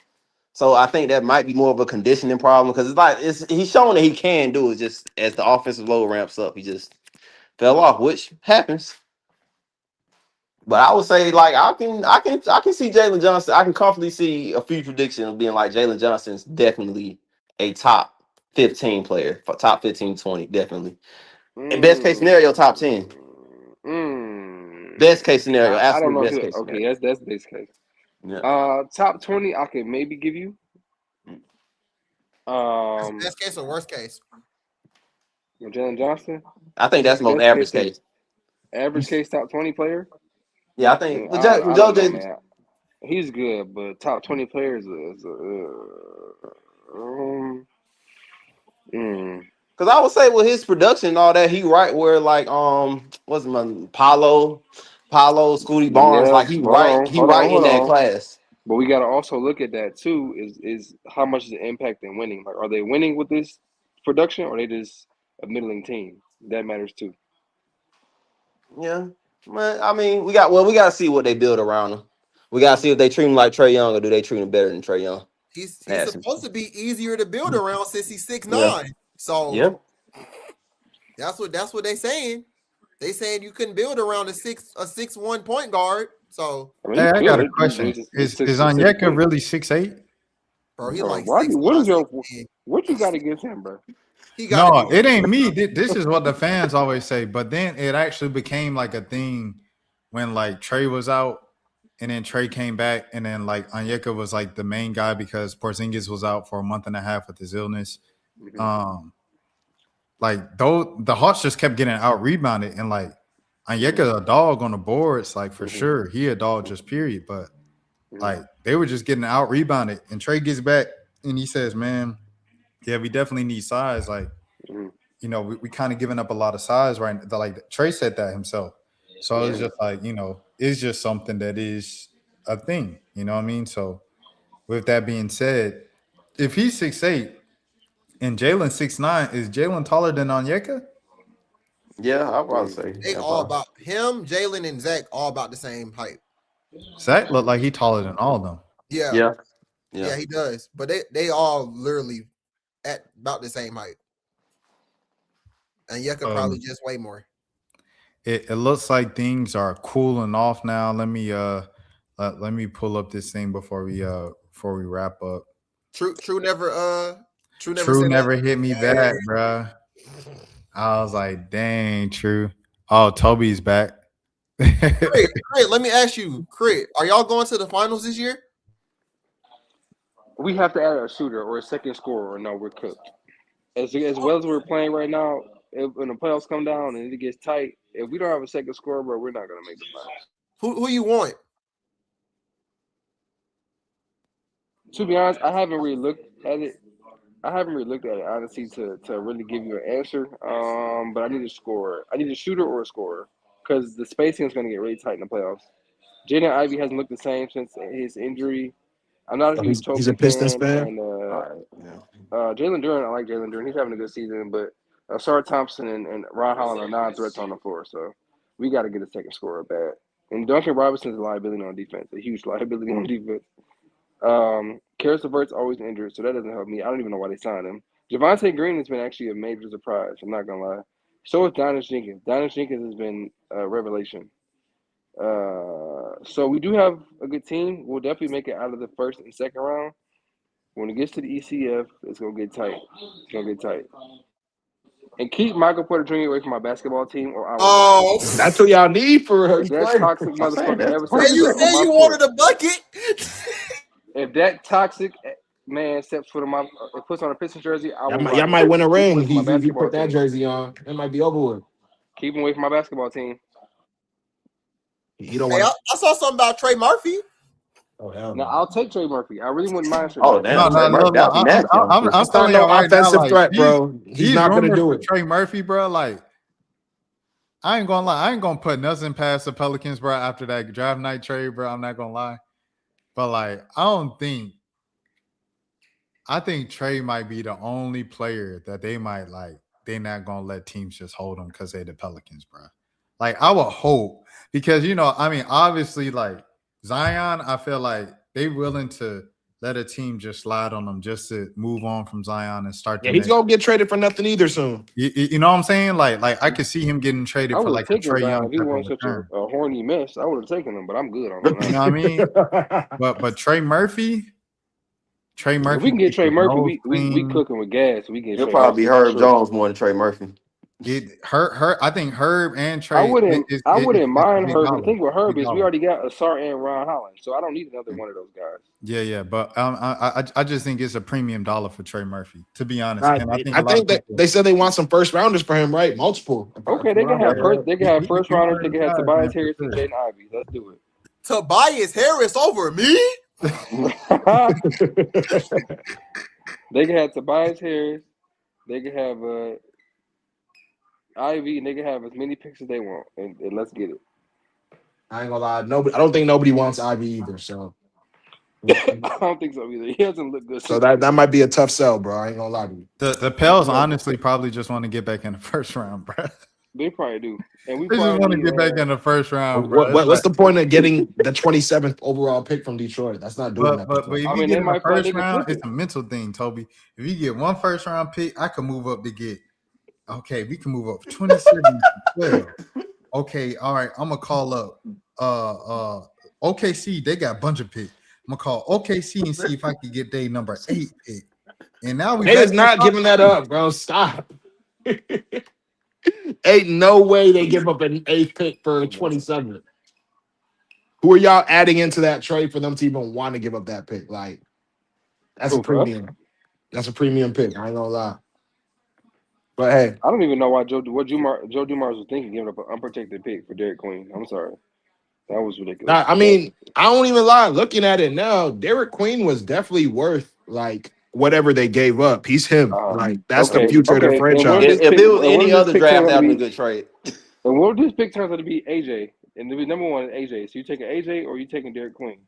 So I think that might be more of a conditioning problem because he's showing that he can do it. Just as the offensive load ramps up, he just fell off, which happens. But I would say like I can see Jalen Johnson. I can comfortably see a few predictions of being like Jalen Johnson's definitely a top 15 player, for top 15, 20, definitely. And best case scenario, top 10. Best case scenario, I don't absolute know if best case scenario. okay, that's best case. Yeah. Top 20, I could maybe give you. Best case or worst case? Jalen Johnson. I think that's the most average case. Average case top 20 player. Yeah, I think I don't know, man. He's good, but top 20 players is Because I would say with his production and all that, he right where like what's my Paulo, Scooty Barnes, like he right in that class. But we got to also look at that too. Is how much is the impact in winning? Like, are they winning with this production, or are they just a middling team? That matters too. Yeah, man. I mean, we got to see what they build around him. We got to see if they treat him like Trae Young or do they treat him better than Trae Young. He's supposed to be easier to build around since he's 6'9". Yeah. So yeah, that's what they saying. They saying you couldn't build around a 6'1" point guard. So hey, I got a question. Is Onyeka really 6'8"? Bro, he like what you got against him, bro? No, it ain't me. This is what the fans always say. But then it actually became like a thing when like Trey was out, and then Trey came back, and then like Onyeka was like the main guy because Porzingis was out for a month and a half with his illness. Like the Hawks just kept getting out rebounded, and like Onyeka a dog on the boards, like for sure he a dog just period. But like they were just getting out rebounded, and Trey gets back and he says, "Man, yeah, we definitely need size. Like, you know, we kind of giving up a lot of size right now." Like Trey said that himself. So it's just like, you know, it's just something that is a thing. You know what I mean? So with that being said, if he's 6'8" and Jalen 6'9", is Jalen taller than Onyeka? Yeah, I'll probably say they all about him, Jalen, and Zach all about the same height. Zach looked like he taller than all of them. Yeah, he does. But they all literally at about the same height. And Onyeka probably just way more. It looks like things are cooling off now. Let me pull up this thing before we wrap up. True never hit me back, bro. I was like, dang, True. Oh, Toby's back. Crit, let me ask you, Crit, are y'all going to the finals this year? We have to add a shooter or a second scorer, or no, we're cooked. As well as we're playing right now, when the playoffs come down and it gets tight, if we don't have a second scorer, bro, we're not going to make the finals. Who you want? To be honest, I haven't really looked at it. Honestly to really give you an answer. But I need a scorer. I need a shooter or a scorer because the spacing is going to get really tight in the playoffs. Jaden Ivey hasn't looked the same since his injury. I'm not a huge Toby he's a Pistons fan. And Jalen Duren, I like Jalen Duren. He's having a good season, but Sarah Thompson and Ron Holland are non-threats on the floor, so we got to get a second scorer bad. And Duncan Robinson's a liability on defense, a huge liability on defense. Karis LeVert's always injured, so that doesn't help me. I don't even know why they signed him. Javonte Green has been actually a major surprise. I'm not gonna lie. So is Donis Jenkins. Donis Jenkins has been a revelation. So we do have a good team. We'll definitely make it out of the first and second round. When it gets to the ECF, it's gonna get tight. It's gonna get tight. And keep Michael Porter Jr. away from my basketball team, or I will. That's what y'all need for her. That toxic motherfucker never said you said you wanted a bucket. If that toxic man steps foot on my puts on a Pistons jersey, y'all might win a ring if you put that jersey on. It might be over with. Keep him away from my basketball team. You don't want. I saw something about Trey Murphy. Oh hell no! I'll take Trey Murphy. I really wouldn't mind. Oh damn! No. I'm telling you right offensive now, threat, bro. He's not gonna do it. Trey Murphy, bro. Like, I ain't gonna lie. I ain't gonna put nothing past the Pelicans, bro. After that draft night trade, bro, I'm not gonna lie. But like, I think Trey might be the only player that they might like. They're not gonna let teams just hold him because they're the Pelicans, bro. Like I would hope because obviously, like Zion, I feel like they willing to let a team just slide on them just to move on from Zion and start. Yeah, he's gonna get traded for nothing either soon. You know what I'm saying? Like I could see him getting traded for like a Trey Young. If he wasn't such a horny mess, I would have taken him. But I'm good on that. You know what I mean? but Trey Murphy. If we can get Trey Murphy, we cooking with gas. We get. He'll probably be Herb Jones more than Trey Murphy. I think Herb and Trey. I wouldn't mind Herb. The thing with Herb is we already got Asar and Ron Holland, so I don't need another one of those guys. Yeah, but I just think it's a premium dollar for Trey Murphy, to be honest. I think that they said they want some first rounders for him, right? Multiple. Okay, they can have first rounders. They can have Tobias Harris and Jaden Ivey. Let's do it. Tobias Harris over me? They can have Tobias Harris. They can have Ivy, and they can have as many picks as they want, and let's get it. I ain't gonna lie, I don't think nobody wants Ivy either. So I don't think so either. He doesn't look good. So that might be a tough sell, bro. I ain't gonna lie to you. The Pels honestly probably just want to get back in the first round, bro. They probably do, and we just want to get back in the first round. Bro. What's the point of getting the 27th overall pick from Detroit? That's not doing that. But if you get in the first round, it's a mental thing, Toby. If you get one first round pick, I can move up to get. Okay, we can move up 27 to 12. Okay, all right. I'm gonna call up OKC. They got a bunch of picks. I'm gonna call OKC and see if I can get their number 8 pick. And now we is not giving that up, bro. Stop. Ain't no way they give up an 8th pick for a 27th. Who are y'all adding into that trade for them to even want to give up that pick? Like, that's a premium. That's a premium pick. I ain't gonna lie. But hey, I don't even know why Joe Dumars was thinking giving up an unprotected pick for Derek Queen. I'm sorry, that was ridiculous. I mean, I don't even lie. Looking at it now, Derek Queen was definitely worth like whatever they gave up. He's him. Like that's the future of the franchise. If it was any other draft, that would be a good trade. And what this pick turns out to be AJ, and the number one is AJ. So you taking AJ or you taking Derek Queen?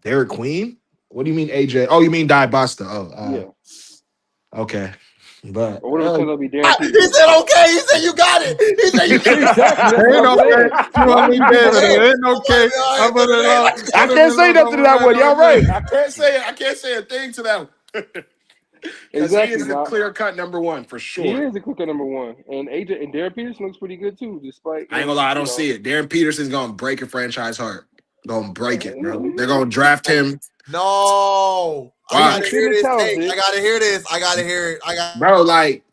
Derek Queen? What do you mean AJ? Oh, you mean Di Basta? Yeah. Okay. But what turns out to be Derek He said okay. He said you got it. He said you got it. Ain't okay. I can't say nothing to that one. Y'all right. I can't say a thing to that one. Exactly. He is a clear-cut number one for sure. He is a clear-cut number one. And AJ and Darren Peterson looks pretty good too, despite I ain't gonna lie, I don't see it. Darren Peterson's gonna break a franchise heart. Gonna break it, bro. They're gonna draft him. No. I gotta hear this. I gotta hear this. I gotta hear it. Bro, like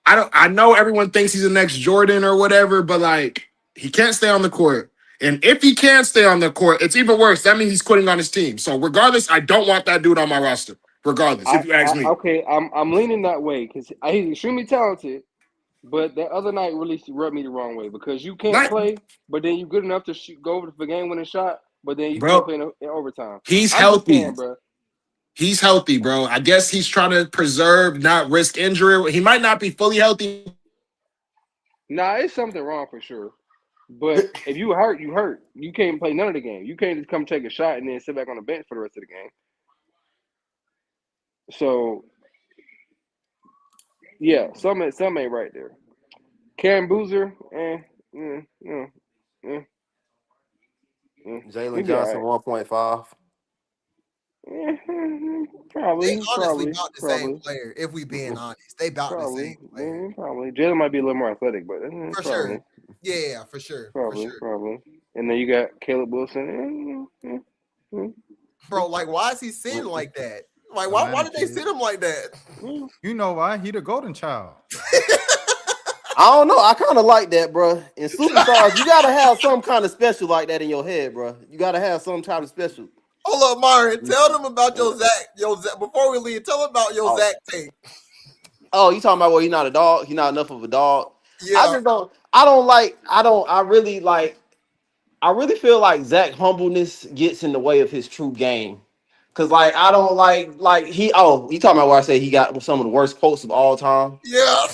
I know everyone thinks he's the next Jordan or whatever, but like he can't stay on the court. And if he can't stay on the court, it's even worse. That means he's quitting on his team. So regardless, I don't want that dude on my roster. Regardless, if you ask me. Okay, I'm leaning that way because he's extremely talented, but that other night really rubbed me the wrong way because you can't play, but then you're good enough to go over the game-winning shot, but then you can't play in overtime. He's healthy. He's healthy, bro. I guess he's trying to preserve, not risk injury. He might not be fully healthy. Nah, it's something wrong for sure. But if you hurt, you hurt. You can't play none of the game. You can't just come take a shot and then sit back on the bench for the rest of the game. So, yeah, some ain't right there. Karen Boozer, Jalen Johnson, 1.5. Probably. They honestly about the same player, if we being honest. They about the same player. Probably. Jalen might be a little more athletic, but for sure. Yeah, for sure. Probably. And then you got Caleb Wilson. Bro, like, why is he sitting like that? Like, why did they sit him like that? You know why? He the golden child. I don't know. I kind of like that, bro. In superstars, you gotta have some kind of special like that in your head, bro. You gotta have some kind of special. Hold up, Myron. Tell them about your Zach. Before we leave, tell them about your Zach take. Oh, you talking about he's not a dog? He's not enough of a dog. Yeah. I really feel like Zach humbleness gets in the way of his true game. Cause like I don't like he you talking about where I say he got some of the worst quotes of all time? Yeah.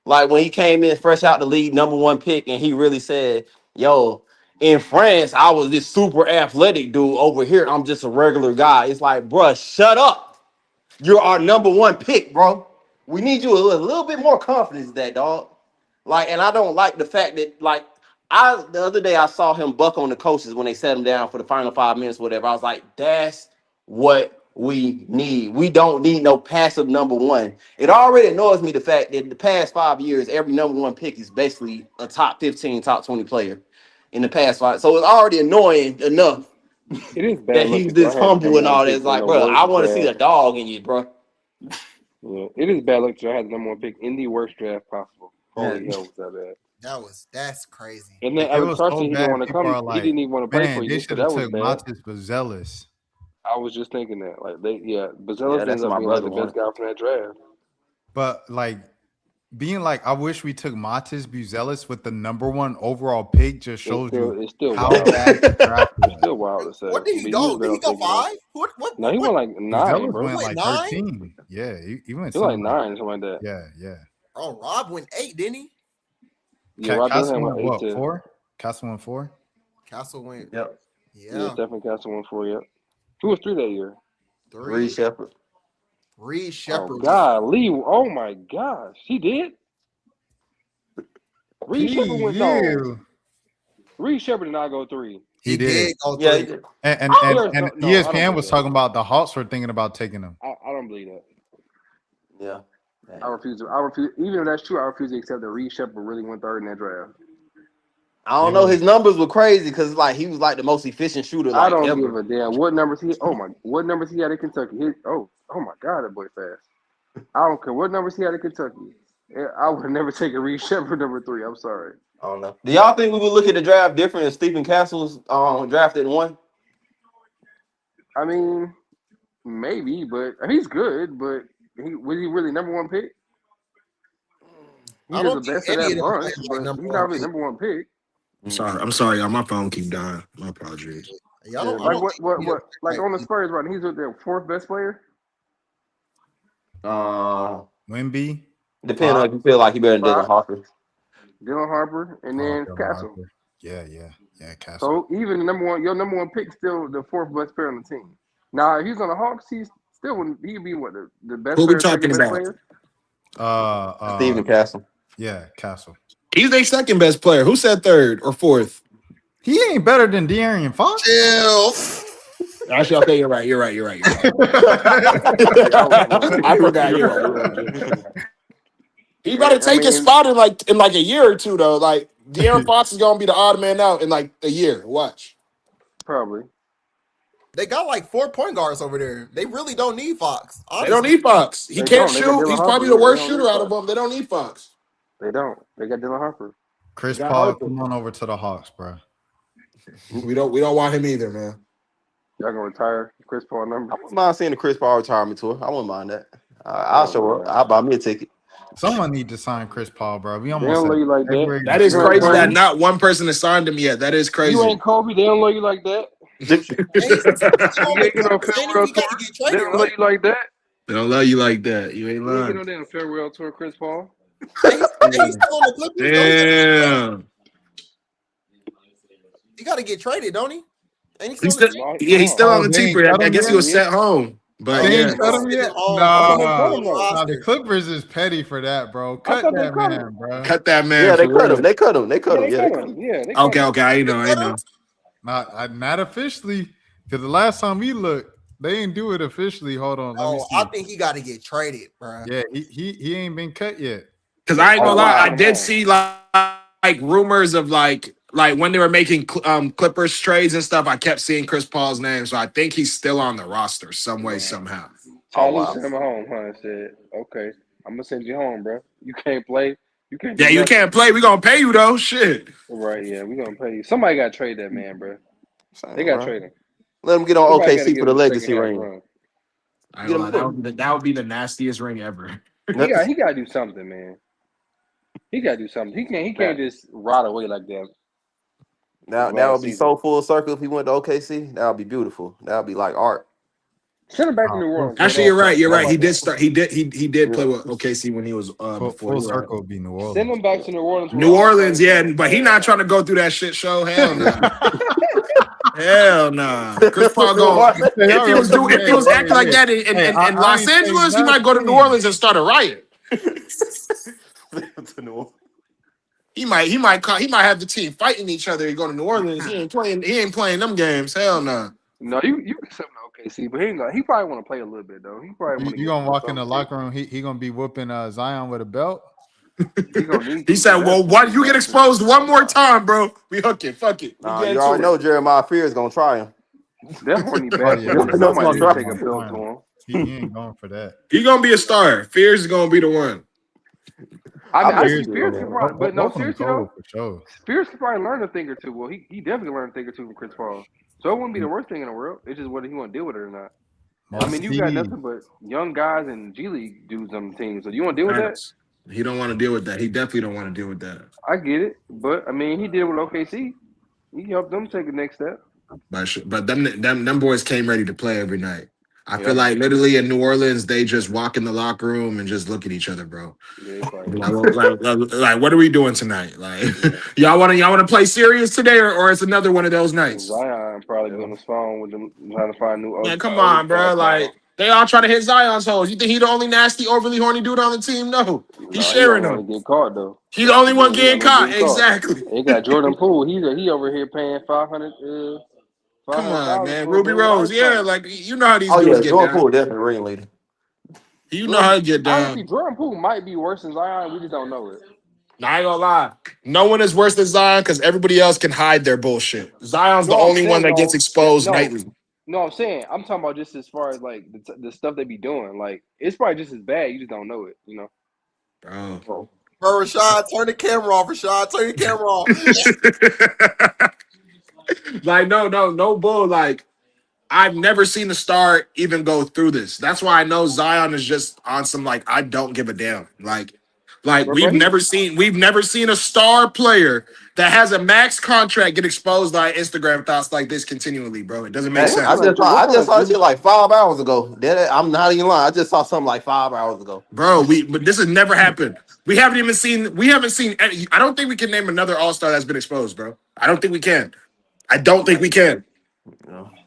Like when he came in fresh out the league, number one pick, and he really said, yo, in France, I was this super athletic dude. Over here, I'm just a regular guy. It's like, bruh, shut up. You're our number one pick, bro. We need you a little bit more confidence in that, dog. Like, and I don't like the fact that, like, the other day I saw him buck on the coaches when they set him down for the final 5 minutes, whatever. I was like, that's what we need. We don't need no passive number one. It already annoys me the fact that the past 5 years, every number one pick is basically a top 15, top 20 player in the past 5. So it's already annoying enough It is that bad luck he's that y'all this had the humble number and one all that. pick It's in like, the bro, I worst want to see the draft. dog in you, bro. Yeah, it is bad luck that y'all had the number one pick in the worst draft possible. Holy Yeah. hell, was that bad? That's crazy. And then It Alex was Carson, so he didn't bad. want to People come. are He like, didn't even want to play for man, they you, so should that have was took bad. Matis Bazelis. I was just thinking that, like, Bazelis Yeah, that's ends up my being like brother the one. best guy from that draft. But like being like, I wish we took Matis Buzelis with the number one overall pick just shows you It's still how wild. bad the draft It's was. still wild to say. What did he But go? was Did he better go taking him. 5? What? No, he went like 9, Buzelis bro. went Went like 9? 13. Yeah, he went He like something 9 like, or something like that. yeah. Oh, Rob went 8, didn't he? Yeah, Rob Castle Dillingham went went 8 what, too. 4? Castle went 4? Castle went. Yep. Yeah, Yeah. Stephen Castle went 4. Yep. Who was 3 that year? 3. Reed Shepard. Reed Oh Shepard. God, Lee! Oh my gosh, he did. Reed Shepard went no. Reed Shepard did not go 3. He did. go 3. Yeah, he did. And No, I don't ESPN believe was that. talking about the Hawks were thinking about taking him. I don't believe that. Yeah. I refuse. Even if that's true, I refuse to accept that Reed Shepard really went 3rd in that draft. I don't know. His numbers were crazy because like he was like the most efficient shooter I like don't ever. give a damn what numbers he. What numbers he had in Kentucky? Oh my God, that boy fast. I don't care what numbers he had in Kentucky. I would never take a Reed Shepard number 3. I'm sorry. I don't know. Do y'all think we would look at the draft different if Stephen Castle's drafted in 1? I mean, maybe, but he's good. But was he really number 1 pick? He I was don't the best think of any that of them bunch, played but like number he's 1 not really pick. number 1 pick. I'm sorry, y'all. My phone keep dying. My apologies. Yeah, I Yeah, don't like think what any of them like played on the like- Spurs, right? He's with their 4th best player. Wemby. Depending on if you feel like you better than Dylan Harper. Dylan Harper, and then Dylan Castle. Harper. Yeah, Castle. So even your number one pick, still the 4th best player on the team. Now, if he's on the Hawks, he'd be what the best Who we player, talking second best about? player. Stephen Castle. Yeah, Castle. He's their second best player. Who said 3rd or 4th? He ain't better than De'Aaron Fox. Chill. Actually, okay, you're right. I forgot. You're right. He better take his spot in like a year or two though. Like De'Aaron Fox is gonna be the odd man out in like a year. Watch. Probably. They got like 4 point guards over there. They really don't need Fox. Honestly. They don't need Fox. He can't They got shoot. Dylan He's Harper. probably the They worst don't shooter need out of Fox. them. They don't need Fox. They don't. They got Dylan Harper. Chris Got Paul, Harper. come on over to the Hawks, bro. We don't want him either, man. Y'all gonna retire Chris Paul number? I wouldn't mind seeing the Chris Paul retirement tour. I wouldn't mind that. I'll show up. I'll buy me a ticket. Someone need to sign Chris Paul, bro. We They almost don't said love you like that. February. That is You crazy ain't that Kobe. not one person has signed him yet. That is crazy. You ain't Kobe. They don't love you like that. You ain't get no farewell tour. They don't love you like that. They don't love you like that. You ain't You ain't get lying. no damn farewell tour, Chris Paul. Damn. He got to get traded, don't he? Ain't He's still on the team. I guess he was sent home. But They yeah. ain't cut him yet? Nah, the Clippers is petty for that, bro. Cut that man, bro. Cut that man. Yeah, they for cut real. him. They cut him. Yeah, they cut him. Okay. I know. Not officially. Because the last time we looked, they ain't do it officially. Hold on, let me see. I think he got to get traded, bro. Yeah, he ain't been cut yet. Because I ain't gonna lie, I did see like rumors of like when they were making Clippers trades and stuff. I kept seeing Chris Paul's name, so I think he's still on the roster some way somehow. Sent him home, huh? Said, "Okay, I'm gonna send you home, bro. You can't play. You can't. Yeah, you can't play. We gonna pay you though. Shit. Right? Yeah, we gonna pay you. Somebody got to trade that man, bro. They got to trade him. Let him get on Somebody OKC for the legacy ring. That would be the nastiest ring ever. He got to do something, man. He got to do something. He can't just rot away like that. That would be so full circle if he went to OKC. That would be beautiful. That would be like art. Send him back to New Orleans. Actually, you're right. You're right. He did start. He did play Yeah. with OKC when he was before. Full You're right. circle would be New Orleans. Send him back to New Orleans. New Orleans, yeah, but he not trying to go through that shit show. Hell no. Hell no. Chris Paul going. If he was acting like that in Los Angeles, he might go to New Orleans and start a riot. He might have the team fighting each other and go to New Orleans. He ain't playing them games. Hell no. No, you can send him to OKC, but he probably want to play a little bit though. He probably want to. You gonna walk in the locker room? He gonna be whooping Zion with a belt? He said, "Well, what? You get exposed one more time, bro. We hook it. Fuck it." You already know Jeremiah Fear is gonna try him. That horny bastard. Somebody take a belt to him. He ain't going for that. He gonna be a star. Fears is gonna be the one. I see Spears can probably, but no, seriously though, for sure. Spears could probably learn a thing or two. Well, he definitely learned a thing or two from Chris Paul. So it wouldn't be the worst thing in the world. It's just whether he want to deal with it or not. I mean, you got nothing but young guys and G League dudes on the team. So you want to deal with that? He don't want to deal with that. He definitely don't want to deal with that. I get it, but I mean, he did it with OKC. He helped them take the next step. But them boys came ready to play every night. I feel like literally in New Orleans, they just walk in the locker room and just look at each other, bro. Yeah, like, what are we doing tonight? Like, y'all want to play serious today, or it's another one of those nights? Zion probably be on his phone with them trying to find new. Man, come on, bro. Like, they all trying to hit Zion's holes. You think he the only nasty, overly horny dude on the team? No, he's sharing them. Get caught though. He's the only one getting caught. Exactly. They got Jordan Poole. He over here paying 500. Come on, man. Ruby Rose. Yeah, like, you know how these dudes get Jordan down. Poole definitely ring leader. You know how to get down. Honestly, Jordan Poole might be worse than Zion. We just don't know it. Nah, I ain't gonna lie. No one is worse than Zion because everybody else can hide their bullshit. Zion's the only one that gets exposed nightly. No, I'm saying I'm talking about just as far as like the stuff they be doing. Like it's probably just as bad. You just don't know it. You know. Bro, Rashad, turn the camera off. Rashad, turn the camera off. Like, no bull. Like, I've never seen a star even go through this. That's why I know Zion is just on some like I don't give a damn. Like we've never seen a star player that has a max contract get exposed by Instagram thoughts like this continually, bro. It doesn't make sense. I just saw shit like 5 hours ago. I'm not even lying. I just saw something like 5 hours ago. Bro, but this has never happened. We haven't seen any. I don't think we can name another all-star that's been exposed, bro. I don't think we can.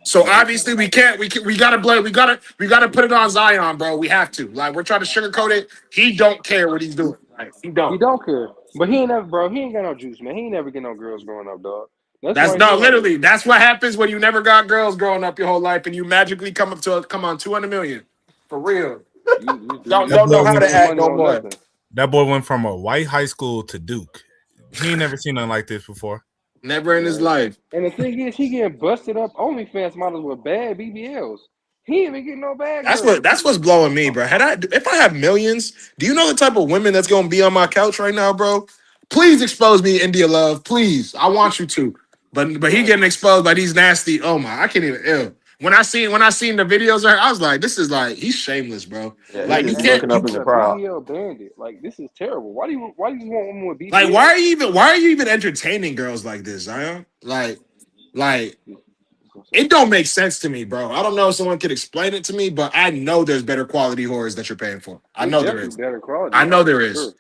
So obviously we can't. We gotta blame. We gotta put it on Zion, bro. We have to. Like, we're trying to sugarcoat it. He don't care what he's doing. Like, he don't. He don't care. But he ain't never, bro. He ain't got no juice, man. He ain't never get no girls growing up, dog. Literally. That's what happens when you never got girls growing up your whole life and you magically come on 200 million. For real. Don't know how to act no more. That boy went from a white high school to Duke. He ain't never seen nothing like this before. Never in his life. And the thing is, he getting busted up OnlyFans models with bad BBLs. He ain't even getting no bad. That's what's blowing me, bro. If I have millions, do you know the type of women that's gonna be on my couch right now, bro? Please expose me, India Love. Please, I want you to. But he getting exposed by these nasty. Oh my, I can't even. Ew. When I seen the videos of her, I was like, this is like he's shameless, bro. Yeah, like you can't. Up in the crowd. BBL bandit. Like this is terrible. Why do you want women with BBL? Like why are you even entertaining girls like this, Zion? Like. It don't make sense to me, bro. I don't know if someone could explain it to me, but I know there's better quality whores that you're paying for. I know there is. Better quality. I know there is. Sure.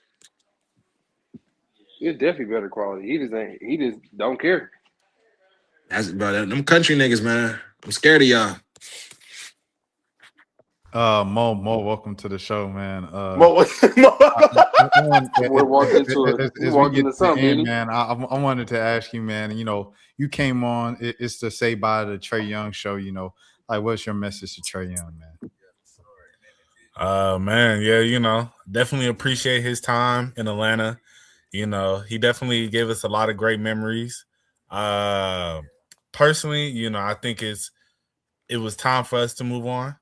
It's definitely better quality. He just don't care. Bro, them country niggas, man. I'm scared of y'all. Mo, welcome to the show, man. We're walking into something, man. I wanted to ask you, man. You know, you came on. It's to say bye to the Trae Young show. You know, like, what's your message to Trae Young, man? Man, yeah, you know, definitely appreciate his time in Atlanta. You know, he definitely gave us a lot of great memories. Personally, you know, I think it was time for us to move on.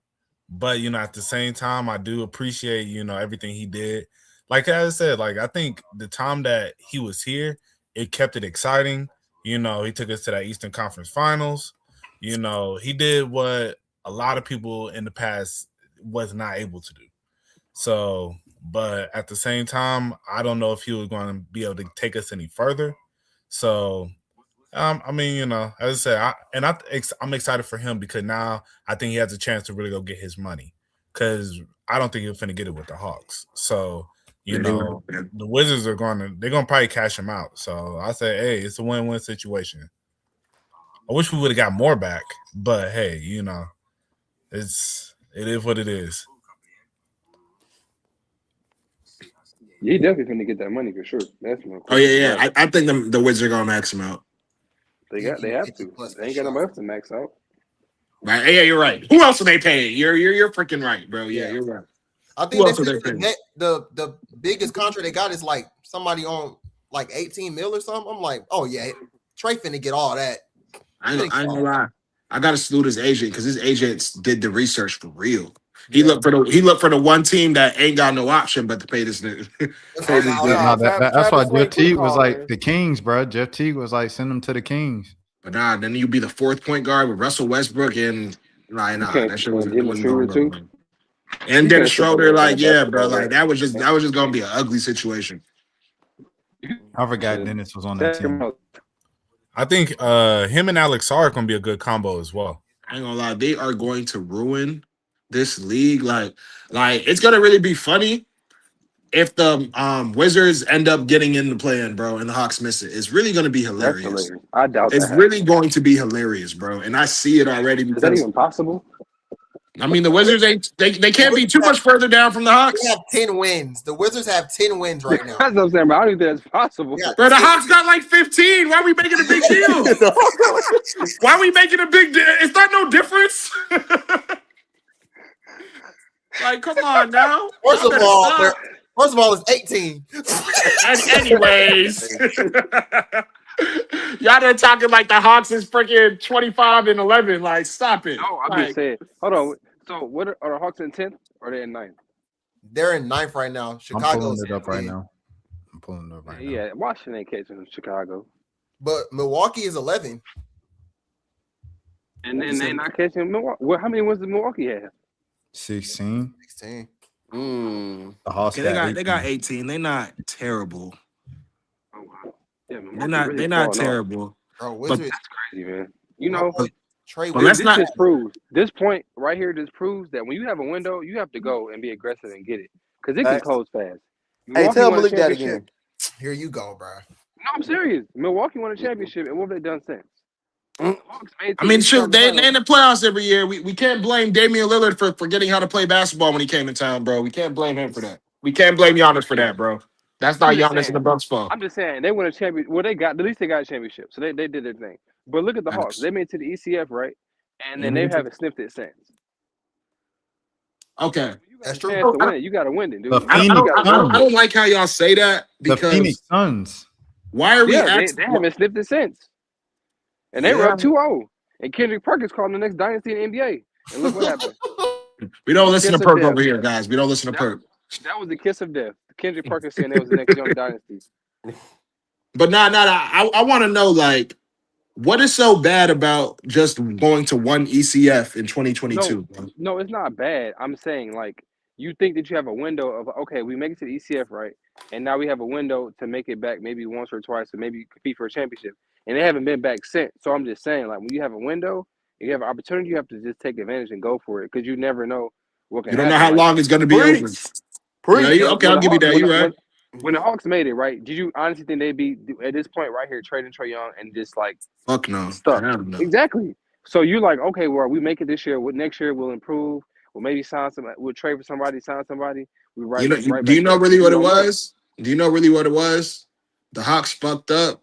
But, you know, at the same time, I do appreciate, you know, everything he did. Like I said, like, I think the time that he was here, it kept it exciting. You know, he took us to that Eastern Conference Finals. You know, he did what a lot of people in the past was not able to do. So, but at the same time, I don't know if he was going to be able to take us any further. So, I mean, you know, as I said, I'm excited for him because now I think he has a chance to really go get his money. Because I don't think he's finna get it with the Hawks. So, you know, the Wizards they're gonna probably cash him out. So I say, hey, it's a win-win situation. I wish we would have got more back, but hey, you know, it is what it is. Yeah, he definitely finna get that money for sure. That's no question. Oh yeah. I think the Wizards are gonna max him out. They have to. They ain't got nobody else to max out. Right? Yeah, you're right. Who else are they paying? You're freaking right, bro. Yeah, you're right. I think the biggest contract they got is like somebody on like 18 mil or something. I'm like, oh yeah, Trey finna get all that. I ain't gonna lie. I gotta salute his agent because his agents did the research for real. He looked for the one team that ain't got no option but to pay this nigga. That's why Jeff Teague was like the Kings, bro. Jeff Teague was like, send them to the Kings. But nah, then you be the fourth point guard with Russell Westbrook and that shit wasn't going, bro. And Dennis Schroeder, like, yeah, bro, like that was just gonna be an ugly situation. I forgot Dennis was on that team. I think him and Alex Sarr are gonna be a good combo as well. I ain't gonna lie, they are going to ruin this league. Like it's gonna really be funny if the Wizards end up getting in the play-in, bro, and the Hawks miss it. It's really gonna be hilarious. I doubt it's really going to be hilarious, bro. And I see it already. Is that even possible? I mean, the Wizards they can't be too much further down from the Hawks. They have 10 wins. The Wizards have 10 wins right now. That's what I'm saying, but I don't think that's possible. Yeah. Bro, the Hawks got like 15. Why are we making a big deal? Why are we making a big deal? Is that no difference? Like, come on now. First of all, it's 18. And anyways, y'all done talking like the Hawks is freaking 25-11. Like, stop it. No, I'm just saying. Hold on. So, what are the Hawks in 10th or are they in 9th? They're in 9th right now. Chicago's I'm pulling it up right now. Yeah, Washington ain't catching Chicago. But Milwaukee is 11. And then they not catching Milwaukee. Well, how many wins did Milwaukee have? 16. Mm. The Hawks they got 18. They're not terrible. Oh wow. Yeah, they're not terrible. Bro, that's crazy, man. You know, Trey, this point right here just proves that when you have a window, you have to go and be aggressive and get it because it can close fast. Hey, tell Malik that again. Here you go, bro. No, I'm serious. Milwaukee won a championship, and what have they done since? I mean, shoot, they in the playoffs every year. We can't blame Damian Lillard for forgetting how to play basketball when he came in town, bro. We can't blame him for that. We can't blame Giannis for that, bro. That's not Giannis and the Bucks' fault. I'm just saying they won a championship. Well, at least they got a championship, so they did their thing. But look at the Hawks. They made it to the ECF, right? And then they haven't sniffed it since. Okay. That's true. You got to win it, dude. I don't like how y'all say that because the Phoenix Suns. Why are we they haven't sniffed it since. And they were up 2-0. And Kendrick Perkins called the next dynasty in the NBA. And look what happened. We don't listen to Perk over here, guys. We don't listen to Perk. That was the kiss of death. Kendrick Perkins saying that was the next young dynasty. But I want to know, like, what is so bad about just going to one ECF in 2022? No, it's not bad. I'm saying, like, you think that you have a window of, okay, we make it to the ECF, right? And now we have a window to make it back maybe once or twice to maybe compete for a championship. And they haven't been back since. So I'm just saying, like, when you have a window, you have an opportunity, you have to just take advantage and go for it because you never know what can happen. You don't know how long it's going to be open. Okay, I'll give you that. You're right. When the Hawks made it, right, did you honestly think they'd be, at this point right here, trading Trae Young and just, like, fuck no. Stuck? Exactly. So you're like, okay, well, we make it this year. Next year we'll improve. We'll maybe we'll trade for somebody, sign somebody. Do you know really what it was? Do you know really what it was? The Hawks fucked up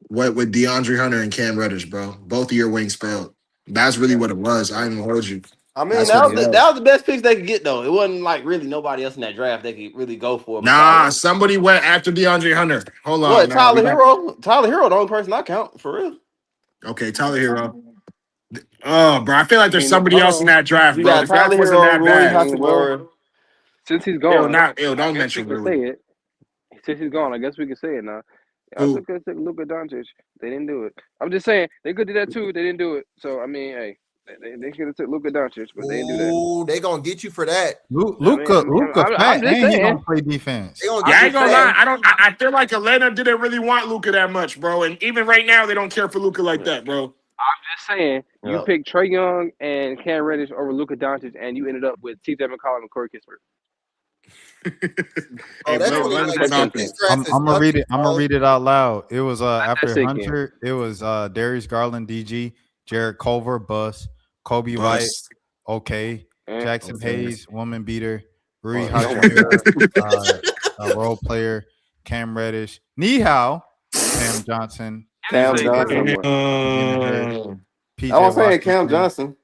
with DeAndre Hunter and Cam Reddish, bro. Both of your wings failed. That's really what it was. I ain't gonna hold you. I mean, that was the best picks they could get, though. It wasn't like really nobody else in that draft they could really go for. Nah, somebody went after DeAndre Hunter. Hold on. What, Tyler Hero? Tyler Hero, the only person I count, for real. Okay, Tyler Hero. Oh, bro, I feel like there's somebody else in that draft, bro. The draft wasn't that bad. Since he's gone, don't mention Rui. Since he's gone, I guess we can say it now. I look at Doncic. They didn't do it. I'm just saying they could do that too. They didn't do it. So I mean, hey, They could have took Luka Doncic, but they didn't do that. Ooh, they gonna get you for that. Luka I'm fat just and he saying. don't play defense. They gonna Yeah, I get ain't you gonna for lie. that. I feel like Atlanta didn't really want Luka that much, bro. And even right now, they don't care for Luka like that, bro. I'm just saying. You Yeah. picked Trae Young and Cam Reddish over Luka Doncic, and you ended up with CJ McCollum and Corey Kispert. Hey, That's bro, what let like, us not this think. draft is I'm gonna read it. I'm gonna nothing, read it out loud. It was after sink in. Hunter. It was Darius Garland, DG, Jared Culver, Bus, Kobe White, Bust. okay, Jackson Okay. Hayes, woman beater, Rui Oh my Hachimura, role player, Cam Reddish, Nihao, Cam Johnson, Cam Say that Johnson. somewhere. PJ I was saying Washington, Cam Johnson.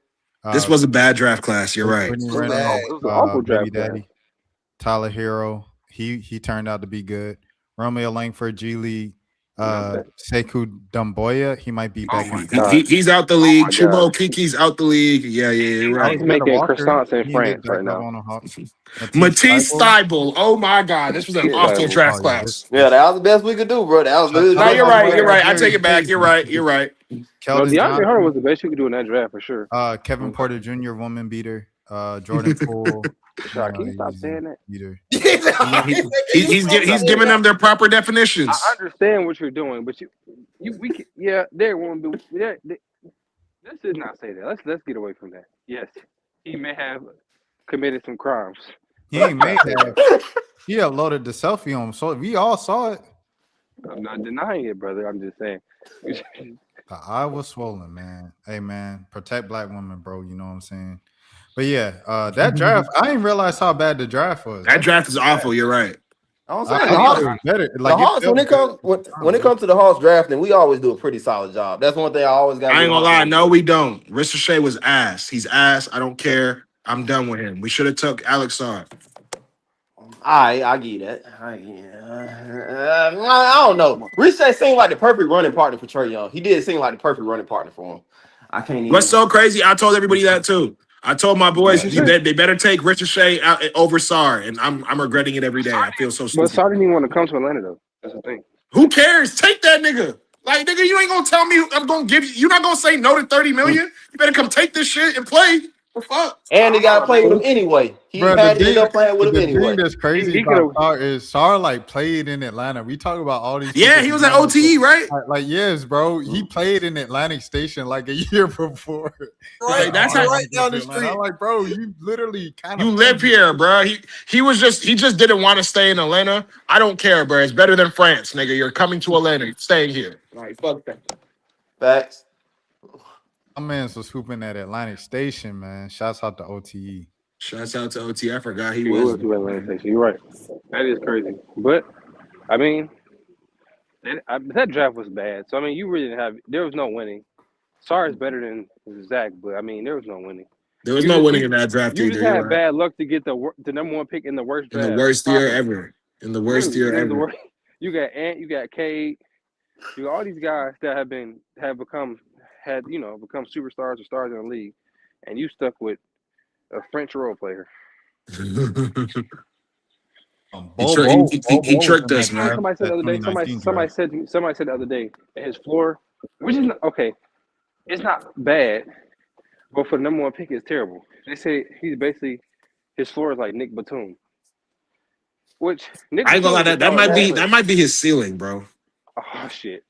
This was a bad draft class. You're right. Brittany So bad. Renner, It was an awful Baby draft class. Daddy, Tyler Hero. He turned out to be good. Romeo Langford, G League, Sekou Dumboya. He might be back in. He's out the league. my Chubo God. Kiki's out the league. Yeah, you're right. He's making Walker, croissants in he France did that right now. on the Hawks. Matisse Thybulle. Oh my God, this was an awful Thybulle. draft Oh, yeah, class. Yeah, that was the best we could do, bro. That was literally No, the you're best right. we You're could right. I take it back. You're right. You're right. No, Keldon DeAndre Hunter Johnson, was the best you could do in that draft for sure. Kevin Porter Jr., woman beater. Jordan Poole. Rashad, can you stop saying that? Beater. He's giving them their proper definitions. I understand what you're doing, but there won't be. Let's just not say that. Let's get away from that. Yes, he may have committed some crimes. He ain't made that. He uploaded the selfie on him, so we all saw it. I'm not denying it, brother. I'm just saying. The eye was swollen, man. Hey, man, protect black women, bro. You know what I'm saying? But yeah, that draft, I didn't realize how bad the draft was. That draft is awful. You're right. I'm I saying thought it was better. the Hawks, when it comes to the Hawks drafting, we always do a pretty solid job. That's one thing I always got. I ain't gonna lie. No, we don't. Ricochet was ass. He's ass. I don't care. I'm done with him. We should have took Alex Sar. I get that. I don't know. Ricochet seemed like the perfect running partner for Trae Young. He did seem like the perfect running partner for him. I can't even. What's so crazy? I told everybody that too. I told my boys they better take Ricochet out over Sar, and I'm regretting it every day. I feel so But stupid. Sar didn't even want to come to Atlanta though. That's the thing. Who cares? Take that nigga. Like, nigga, you ain't gonna tell me I'm gonna give you. You're not gonna say no to 30 million. You better come take this shit and play. The fuck? And they got to play with him anyway. He Bro, had to end up playing with him anyway. The thing that's crazy He about Sar is Sar like played in Atlanta. We talk about all these. Yeah, he was at OTE, right? Like yes, bro. He played in Atlantic Station like a year before. Right, that's right down the street. I'm like, bro, you literally kind of You live here, bro. He just didn't want to stay in Atlanta. I don't care, bro. It's better than France, nigga. You're coming to Atlanta. You're staying here. Like, fuck that. Facts. My man's was hooping at Atlantic Station, man. Shouts out to OTE. Shouts out to OT. I forgot he We was. went to Atlanta Station. You're right. That is crazy. But I mean, that draft was bad. So I mean, you really didn't have. There was no winning. Sar is better than Zach, but I mean, there was no winning. There was no winning in that draft You either. just had bad luck to get the number one pick in the worst In draft. the worst year ever. In the worst year In the ever. worst- You got Ant, you got Cade, you got all these guys that have become superstars or stars in the league, and you stuck with a French role player. He tricked us, man. Somebody said the other day. Somebody said the other day that his floor, which is not, okay, it's not bad, but for the number one pick, it's terrible. They say he's basically his floor is like Nick Batum. Which Nick I ain't gonna lie, Batum that might be his ceiling, bro. Oh shit.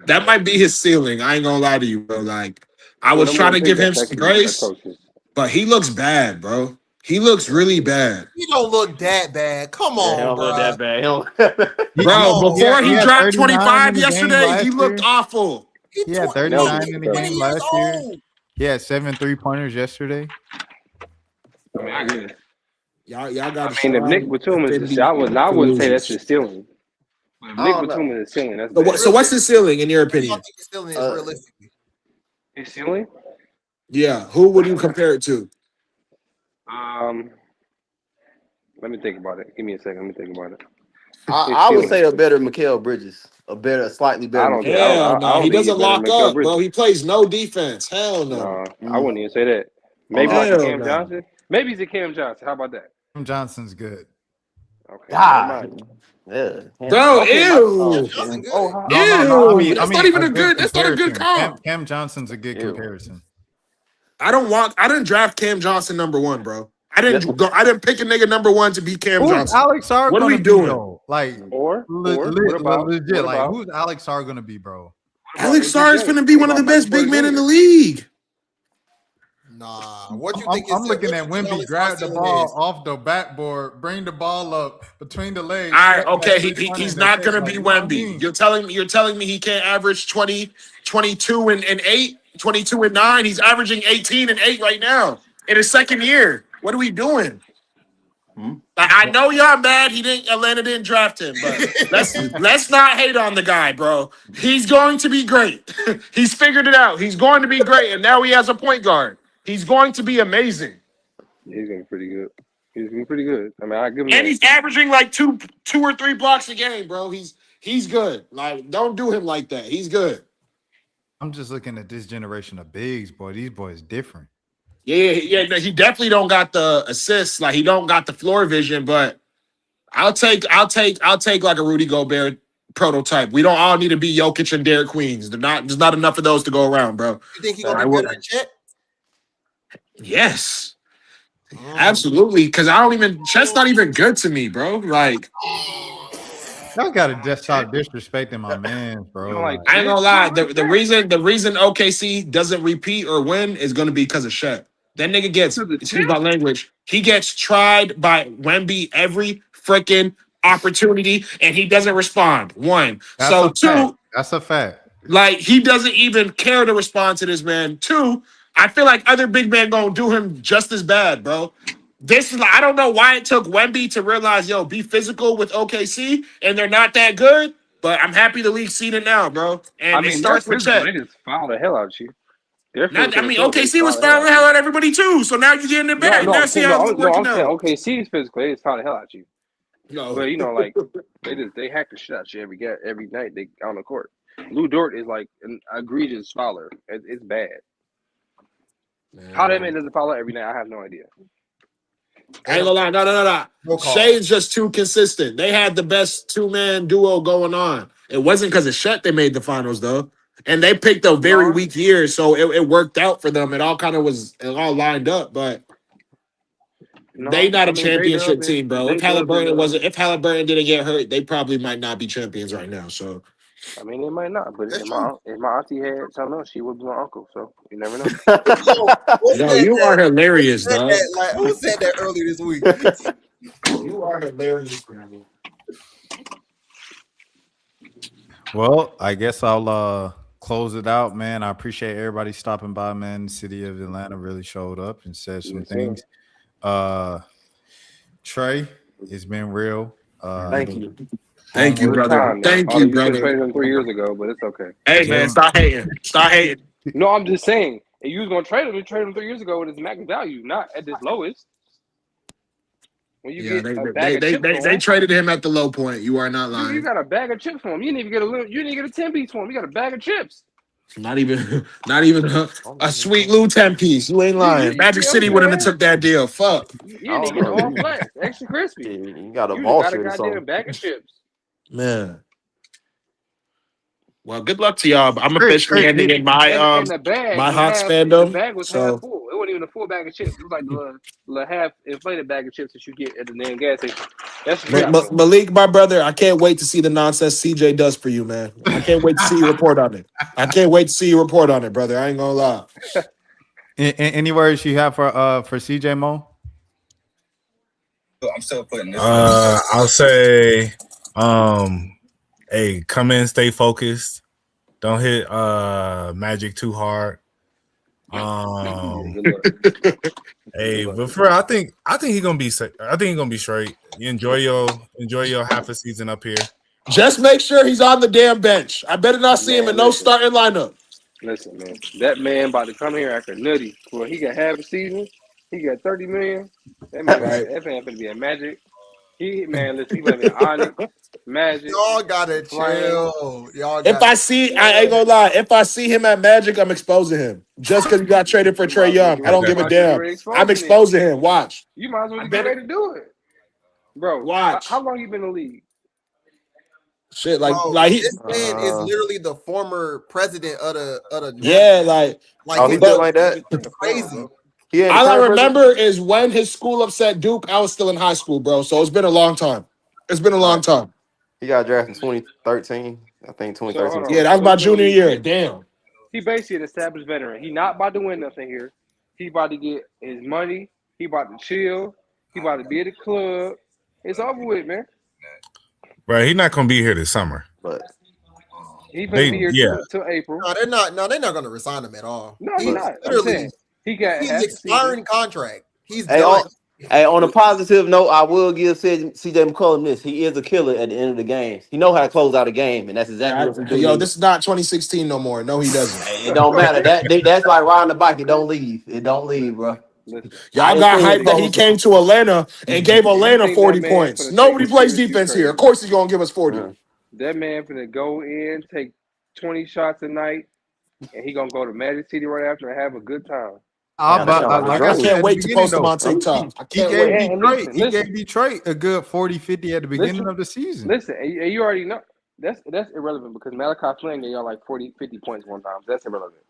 That might be his ceiling. I ain't gonna lie to you, bro. Like, I was trying to give him some grace, but he looks bad, bro. He looks really bad. He don't look that bad. Come on, He don't bro. look that bad. Bro, before he dropped 25 in the game yesterday, last he looked year. awful. He had 39 in the game last year. He had 7 3-pointers yesterday. I mean, I get it. Y'all got. I mean, if Nick Batum is, I wouldn't say that's his ceiling. But if Nick Batum is his ceiling, that's bad. So what's his ceiling in your I opinion? think his ceiling is realistically. His ceiling? Yeah, who would you compare it to? Let me think about it. Give me a second. Let me think about it. I would say a better Mikal Bridges, a slightly better. Hell no, he doesn't lock up, Bridges. bro. He plays no defense. Hell no. I wouldn't even say that. Maybe Hell Cam no. Johnson. Maybe he's a Cam Johnson. How about that? Cam Johnson's good. Okay. God. Yeah. Bro, Okay, ew. Oh, Ew. That's not even a good. That's not a good comparison. comp. Cam Johnson's a good comparison. I didn't draft Cam Johnson #1, bro. I didn't pick a nigga #1 to be Cam Who's Johnson. Alex Sarr What are gonna we be doing? though? Like, Or what about legit. Like, who's Alex Sarr gonna be, bro? Alex Sarr is going to be one of the best big men in the league. Nah, what you I'm, think? I'm looking at Wemby grab the ball off the backboard, bring the ball up between the legs. All right, okay, he's not going to be Wemby. You're telling me he can't average 20, 22 and 8, 22 and 9. He's averaging 18 and 8 right now in his second year. What are we doing? I know y'all mad Atlanta didn't draft him, but let's not hate on the guy, bro. He's going to be great. He's figured it out. He's going to be great, and now he has a point guard. He's going to be amazing. Yeah, he's going to be pretty good. He's going to be pretty good. I mean, I give him. And he's averaging like two or 3 blocks a game, bro. He's good. Like, don't do him like that. He's good. I'm just looking at this generation of bigs, boy. These boys different. Yeah. No, he definitely don't got the assists. Like, he don't got the floor vision. But I'll take like a Rudy Gobert prototype. We don't all need to be Jokic and Derek Queens. There's not enough of those to go around, bro. You think he's gonna be better than Chet? Yes, absolutely. Because Chet's not even good to me, bro. Like, y'all gotta just stop disrespecting my man, bro. Like, I ain't gonna lie. The reason OKC doesn't repeat or win is gonna be because of Chet. That nigga gets, excuse my language, he gets tried by Wemby every freaking opportunity, and he doesn't respond. One. Two, that's a fact. Like, he doesn't even care to respond to this man. Two, I feel like other big men gonna do him just as bad, bro. This is I don't know why it took Wemby to realize, be physical with OKC, and they're not that good. But I'm happy the league's seen it now, bro. And it starts with Chet. They just foul the hell out of you. OKC was fouling the hell out of everybody too. So now you're getting it back. Now see how it's working out. OKC is physical. They just foul the hell out of you. No, but like they hack the shit out of you every night they on the court. Lou Dort is like an egregious fouler. It's bad. How that man doesn't foul out every night, I have no idea. I ain't gonna lie, no. Shea's just too consistent. They had the best 2-man duo going on. It wasn't because of Chet they made the finals though. And they picked a very weak year, so it worked out for them. It all lined up, but they not a championship team, bro. If Halliburton didn't get hurt, they probably might not be champions right now. So I mean, they might not, but if my auntie had something else, she would be my uncle. So you never know. No, you are hilarious, dog. Who said that earlier this week? You are hilarious, bro. Well, I guess I'll close it out, man. I appreciate everybody stopping by, man. The city of Atlanta really showed up and said some things. Trey, it's been real. Thank you, brother. Thank you, brother. Traded him 3 years ago, but it's okay. Hey, man, stop hating. No, I'm just saying. If you was gonna trade him, you traded him 3 years ago with his max value, not at this lowest. When you get a bag of chips they traded him at the low point. You are not lying. You got a bag of chips for him. You didn't even get a 10-piece for him. You got a bag of chips. Not even a sweet Lou 10-piece. You ain't lying. Magic City wouldn't have took that deal. Fuck. You didn't even get all flat, extra crispy. You got a goddamn bag of chips. Man. Well, good luck to y'all. I'm officially ending in my my Hawks fandom. The bag was half full. It wasn't even a full bag of chips. It was like the half inflated bag of chips that you get at the damn gas station. That's Malik, my brother, I can't wait to see the nonsense CJ does for you, man. I can't wait to see you report on it. Brother. I ain't gonna lie. Any words you have for CJ Mo? I'm still putting this. I'll say, hey, come in, stay focused. Don't hit Magic too hard. Hey, but for real, I think he's gonna be. I think he's gonna be straight. You enjoy your half a season up here. Just make sure he's on the damn bench. I better not see him in no starting lineup. Listen, man, that man about to come here after Nutty. Well, he got half a season. He got $30 million. That man finna be a Magic. He better be Onyx, Magic. Y'all gotta chill. If I see, I ain't gonna lie. If I see him at Magic, I'm exposing him. Just because he got traded for Trae Young, I don't give a damn. I'm exposing him. Watch. You might as well get ready to do it, bro. Watch. How long you been in the league? Shit, Bro, like he, this man is literally the former president of the yeah, like Oh, he did but like that. crazy. He ain't the all I current president. remember is when his school upset Duke, I was still in high school, bro. So it's been a long time. It's been a long time. He got drafted in 2013. I think So 2013. hold Yeah, on. that was So my junior year. Damn. he basically an established veteran. He not about to win nothing here. He about to get his money. He about to chill. He about to be at the club. It's over with, man. Bro, he's not gonna be here this summer. But He gonna be here till April. No, they're not. No, they're not going to resign him at all. No, he's he's not. I'm literally saying he got he's half the expiring season. contract. He's hey, done. on a positive note, I will give CJ McCollum this. He is a killer at the end of the game. He know how to close out a game, and that's exactly what he do. Yo, this is not 2016 no more. No, he doesn't. It don't matter. That's like riding the bike. It don't leave. It don't leave, bro. Y'all got hyped that he came to Atlanta and gave Atlanta 40 points. Nobody plays defense here. Of course he's gonna give us 40. That man finna go in, take 20 shots a night, and he gonna go to Magic City right after and have a good time. I can't wait to post him on TikTok. He gave Detroit a good 40-50 at the beginning of the season. Listen, and you already know that's irrelevant because Malachi Flynn gave y'all like 40-50 points one time. So that's irrelevant.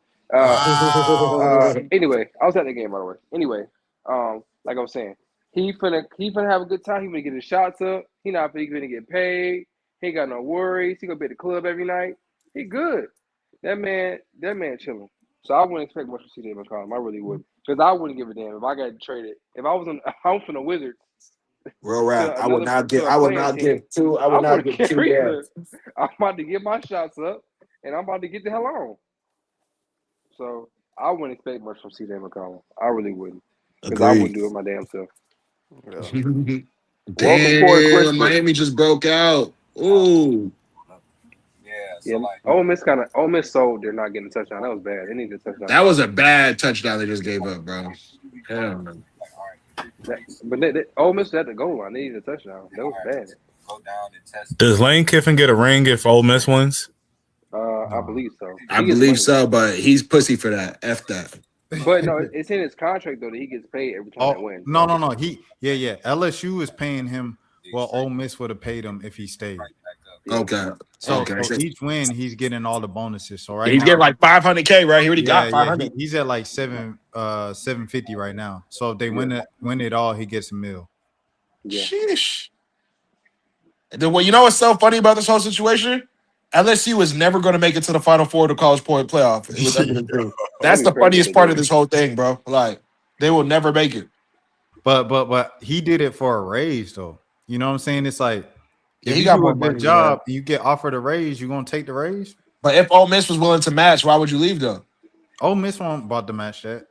Anyway, I was at the game by the way. Anyway, like I was saying, he finna have a good time. He finna get his shots up. He not finna get paid. He ain't got no worries. He gonna be at the club every night. He good. That man chilling. So I wouldn't expect much from CJ McCollum. I really wouldn't, because I wouldn't give a damn if I got traded. If I was from the Wizards. Real rap. I would not give 2. I would not give 2. I'm about to get my shots up, and I'm about to get the hell on. So I wouldn't expect much from CJ McCollum. I really wouldn't, because I wouldn't do it my damn self. Yeah. Damn, Miami just broke out. Ooh. Yeah, Ole Miss sold. They're not getting a touchdown. That was bad. They needed a touchdown. That was a bad touchdown they just gave up, bro. Hell no. But Ole Miss at the goal line. They needed a touchdown. That was bad. Does Lane Kiffin get a ring if Ole Miss wins? I believe so. I believe so, but he's pussy for that. F that. But no, it's in his contract though that he gets paid every time they win. No. LSU is paying him. Well, Ole Miss would have paid him if he stayed. Okay. So each win, he's getting all the bonuses. So he's getting like $500K, right? He already got 500. He's at like 750 right now. So if they win it all, he gets $1 million. Yeah. Sheesh. Well, you know what's so funny about this whole situation? LSU is never going to make it to the Final Four of the college point playoff. That's the funniest part of this whole thing, bro. Like, they will never make it. But he did it for a raise, though. You know what I'm saying? It's like, if you got do a more good job, you get offered a raise, you gonna take the raise? But if Ole Miss was willing to match, why would you leave though? Ole Miss won't about to match that.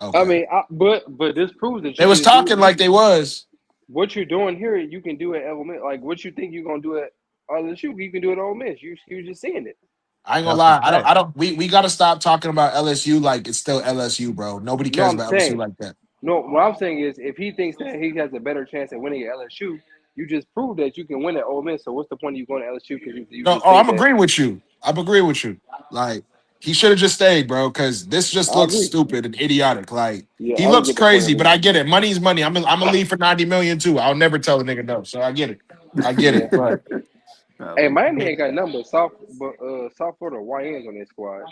Okay. I mean, but this proves that they was talking like they was. What you're doing here, you can do at Ole Miss. Like what you think you're gonna do at LSU, you can do at Ole Miss. You're just seeing it. I ain't gonna lie. I don't. We gotta stop talking about LSU like it's still LSU, bro. Nobody cares about LSU like that. No, what I'm saying is, if he thinks that he has a better chance at winning at LSU, you just proved that you can win at Ole Miss. So what's the point of you going to LSU? Because I'm agreeing with you. I'm agreeing with you. Like he should have just stayed, bro. Because this just looks stupid and idiotic. Like he looks crazy, but I get it. Money's money. I'm gonna leave for $90 million too. I'll never tell a nigga no. So I get it. But hey, Miami ain't got nothing but South Florida YNs on their squad.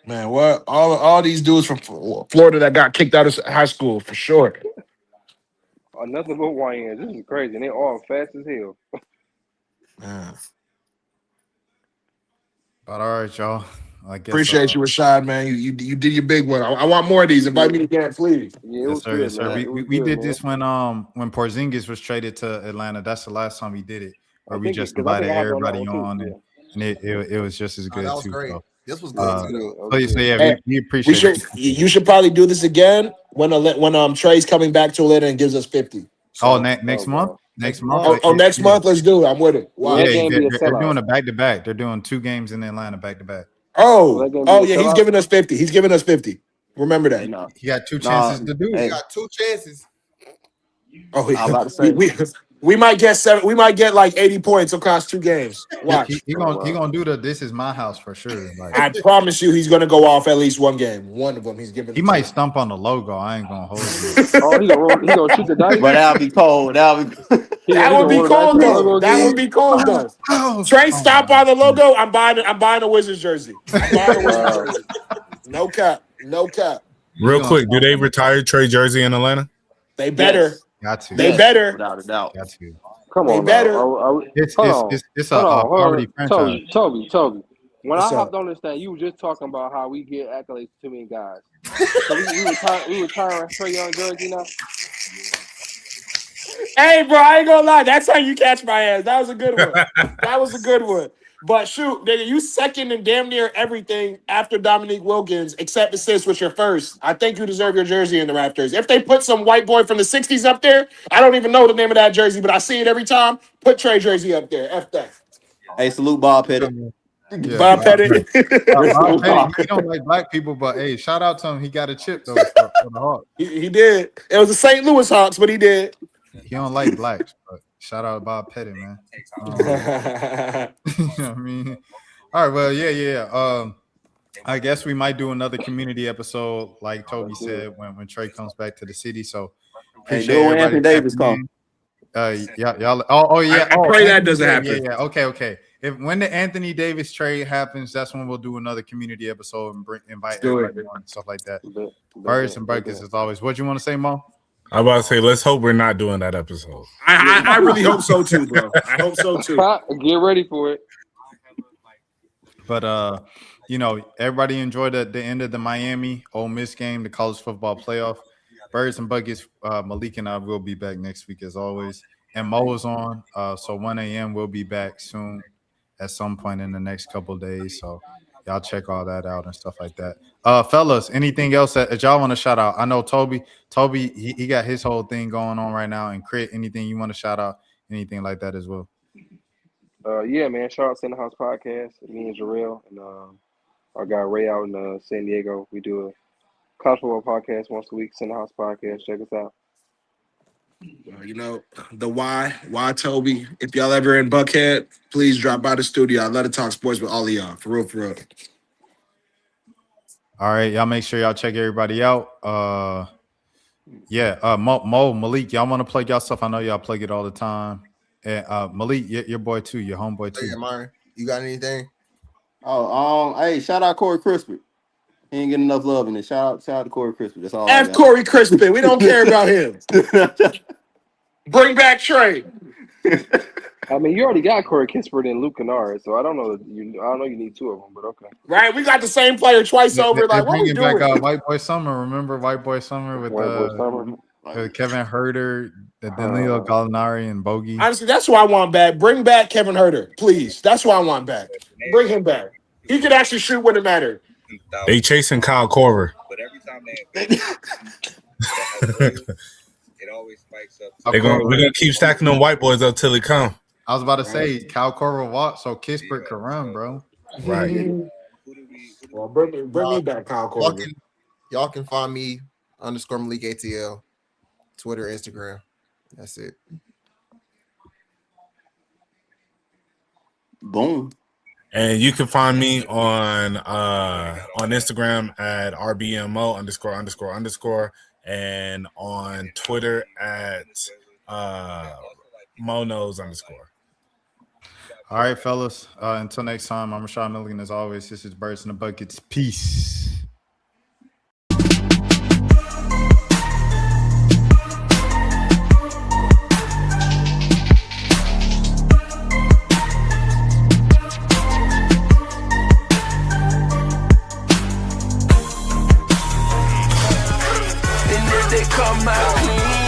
Man, what all these dudes from Florida that got kicked out of high school for sure. Nothing but YNs. This is crazy. And they all fast as hell. Yeah. But all right, y'all. I guess, appreciate you, Rashad, man. You did your big one. I want more of these. Invite me again, please. Yeah, yes, sir. Yes, sir. We did this when Porzingis was traded to Atlanta. That's the last time we did it. Where we just invited everybody on, and it was just as good that was too. Great. So. This was good too. So yeah, we appreciate it. You should probably do this again when Trey's coming back to Atlanta and gives us 50. So, next month? Next month? Next month, let's do it. I'm with it. Wow. Yeah, they're doing a back-to-back. They're doing 2 games in Atlanta back-to-back. Oh yeah, he's giving us 50. He's giving us 50. Remember that. He got 2 chances to do it. He got 2 chances. Oh, yeah. I'm about to say We might get 7. We might get like 80 points across 2 games. Watch. He gonna do the "This is my house" for sure. Like I promise you, he's gonna go off at least one game. One of them, he's giving. he might stump on the logo. I ain't gonna hold you. Oh, he gonna shoot the dice. But that'll be cold. That would be cold though. That would be cold though. Trey, stop on the logo. I'm buying a Wizards jersey. I'm buying a Wizards jersey. No cap. Real quick, do they retire Trey jersey in Atlanta? They better. Yes. Got to. They better. Without a doubt. Got to. Come They on, better. It's a poverty franchise. Toby. When What's I up? hopped on this thing, you were just talking about how we get accolades to too many guys. So we retiring Trey Young jersey now. Hey, bro, I ain't gonna lie. That's how you catch my ass. That was a good one. But shoot, nigga, you second in damn near everything after Dominique Wilkins, except assists, which you're first. I think you deserve your jersey in the Raptors. If they put some white boy from the 60s up there, I don't even know the name of that jersey, but I see it every time. Put Trey jersey up there. F that. Hey, salute Bob Pettit. Yeah, Bob Pettit. Bob Pettit, he don't like black people, but hey, shout out to him. He got a chip though for the Hawks. He did. It was the St. Louis Hawks, but he did. He don't like blacks, but shout out Bob Pettit, man. You know what I mean? All right, well, yeah. I guess we might do another community episode, like Toby said, when Trey comes back to the city. So appreciate when Anthony Davis come. Y'all. Oh yeah. I pray that doesn't happen. Yeah. Okay. When the Anthony Davis trade happens, that's when we'll do another community episode and invite everybody on and stuff like that. Birds and Burgers as always. What you want to say, Mo? I was about to say, let's hope we're not doing that episode. I really hope so too, bro. I hope so too. Get ready for it. But everybody enjoyed the end of the Miami Ole Miss game, the college football playoff. Birds and Buckets, Malik and I will be back next week as always. And Mo is on, so 1 a.m. we'll be back soon at some point in the next couple of days. So y'all check all that out and stuff like that. Fellas, anything else that y'all want to shout out? I know Toby, he got his whole thing going on right now. And Crit, anything you want to shout out, anything like that as well? Yeah, man. Shout out to the House Podcast. Me and Jarrell and our guy Ray out in San Diego. We do a college football podcast once a week. Center House Podcast. Check us out. The why Toby. If y'all ever in Buckhead, please drop by the studio. I'd love to talk sports with all of y'all. For real. All right, y'all make sure y'all check everybody out. Mo, Malik, y'all want to plug y'all stuff? I know y'all plug it all the time. And Malik, your boy too, your homeboy too. Yeah, Myron, you got anything? Hey, shout out Corey Crispin. He ain't getting enough love in it. Shout out to Corey Crispin. That's all. F Corey Crispin. We don't care about him. Bring back Trey. I mean, you already got Corey Kispert and Luke Kennard, so I don't know you need 2 of them, but okay. Right, we got the same player twice over. Like, what we doing? Back, White Boy Summer. Remember White Boy Summer with Kevin Herter, Danilo Gallinari, and Bogey. Honestly, that's who I want back. Bring back Kevin Herter, please. That's who I want back. Bring him back. He could actually shoot when it mattered. They chasing Kyle Korver. But every time they it always spikes up. We're gonna keep stacking them white boys up till they come. I was about to say Kyle Korver walked so Kispert could run, bro. Right. Well, bring me back, Kyle Korver. Y'all can find me _Malik ATL, Twitter, Instagram. That's it. Boom. And you can find me on Instagram at rbmo___ and on Twitter at monos_. All right, fellas. Until next time, I'm Rashad Milligan. As always, this is Birds in the Buckets. Peace. Come out clean.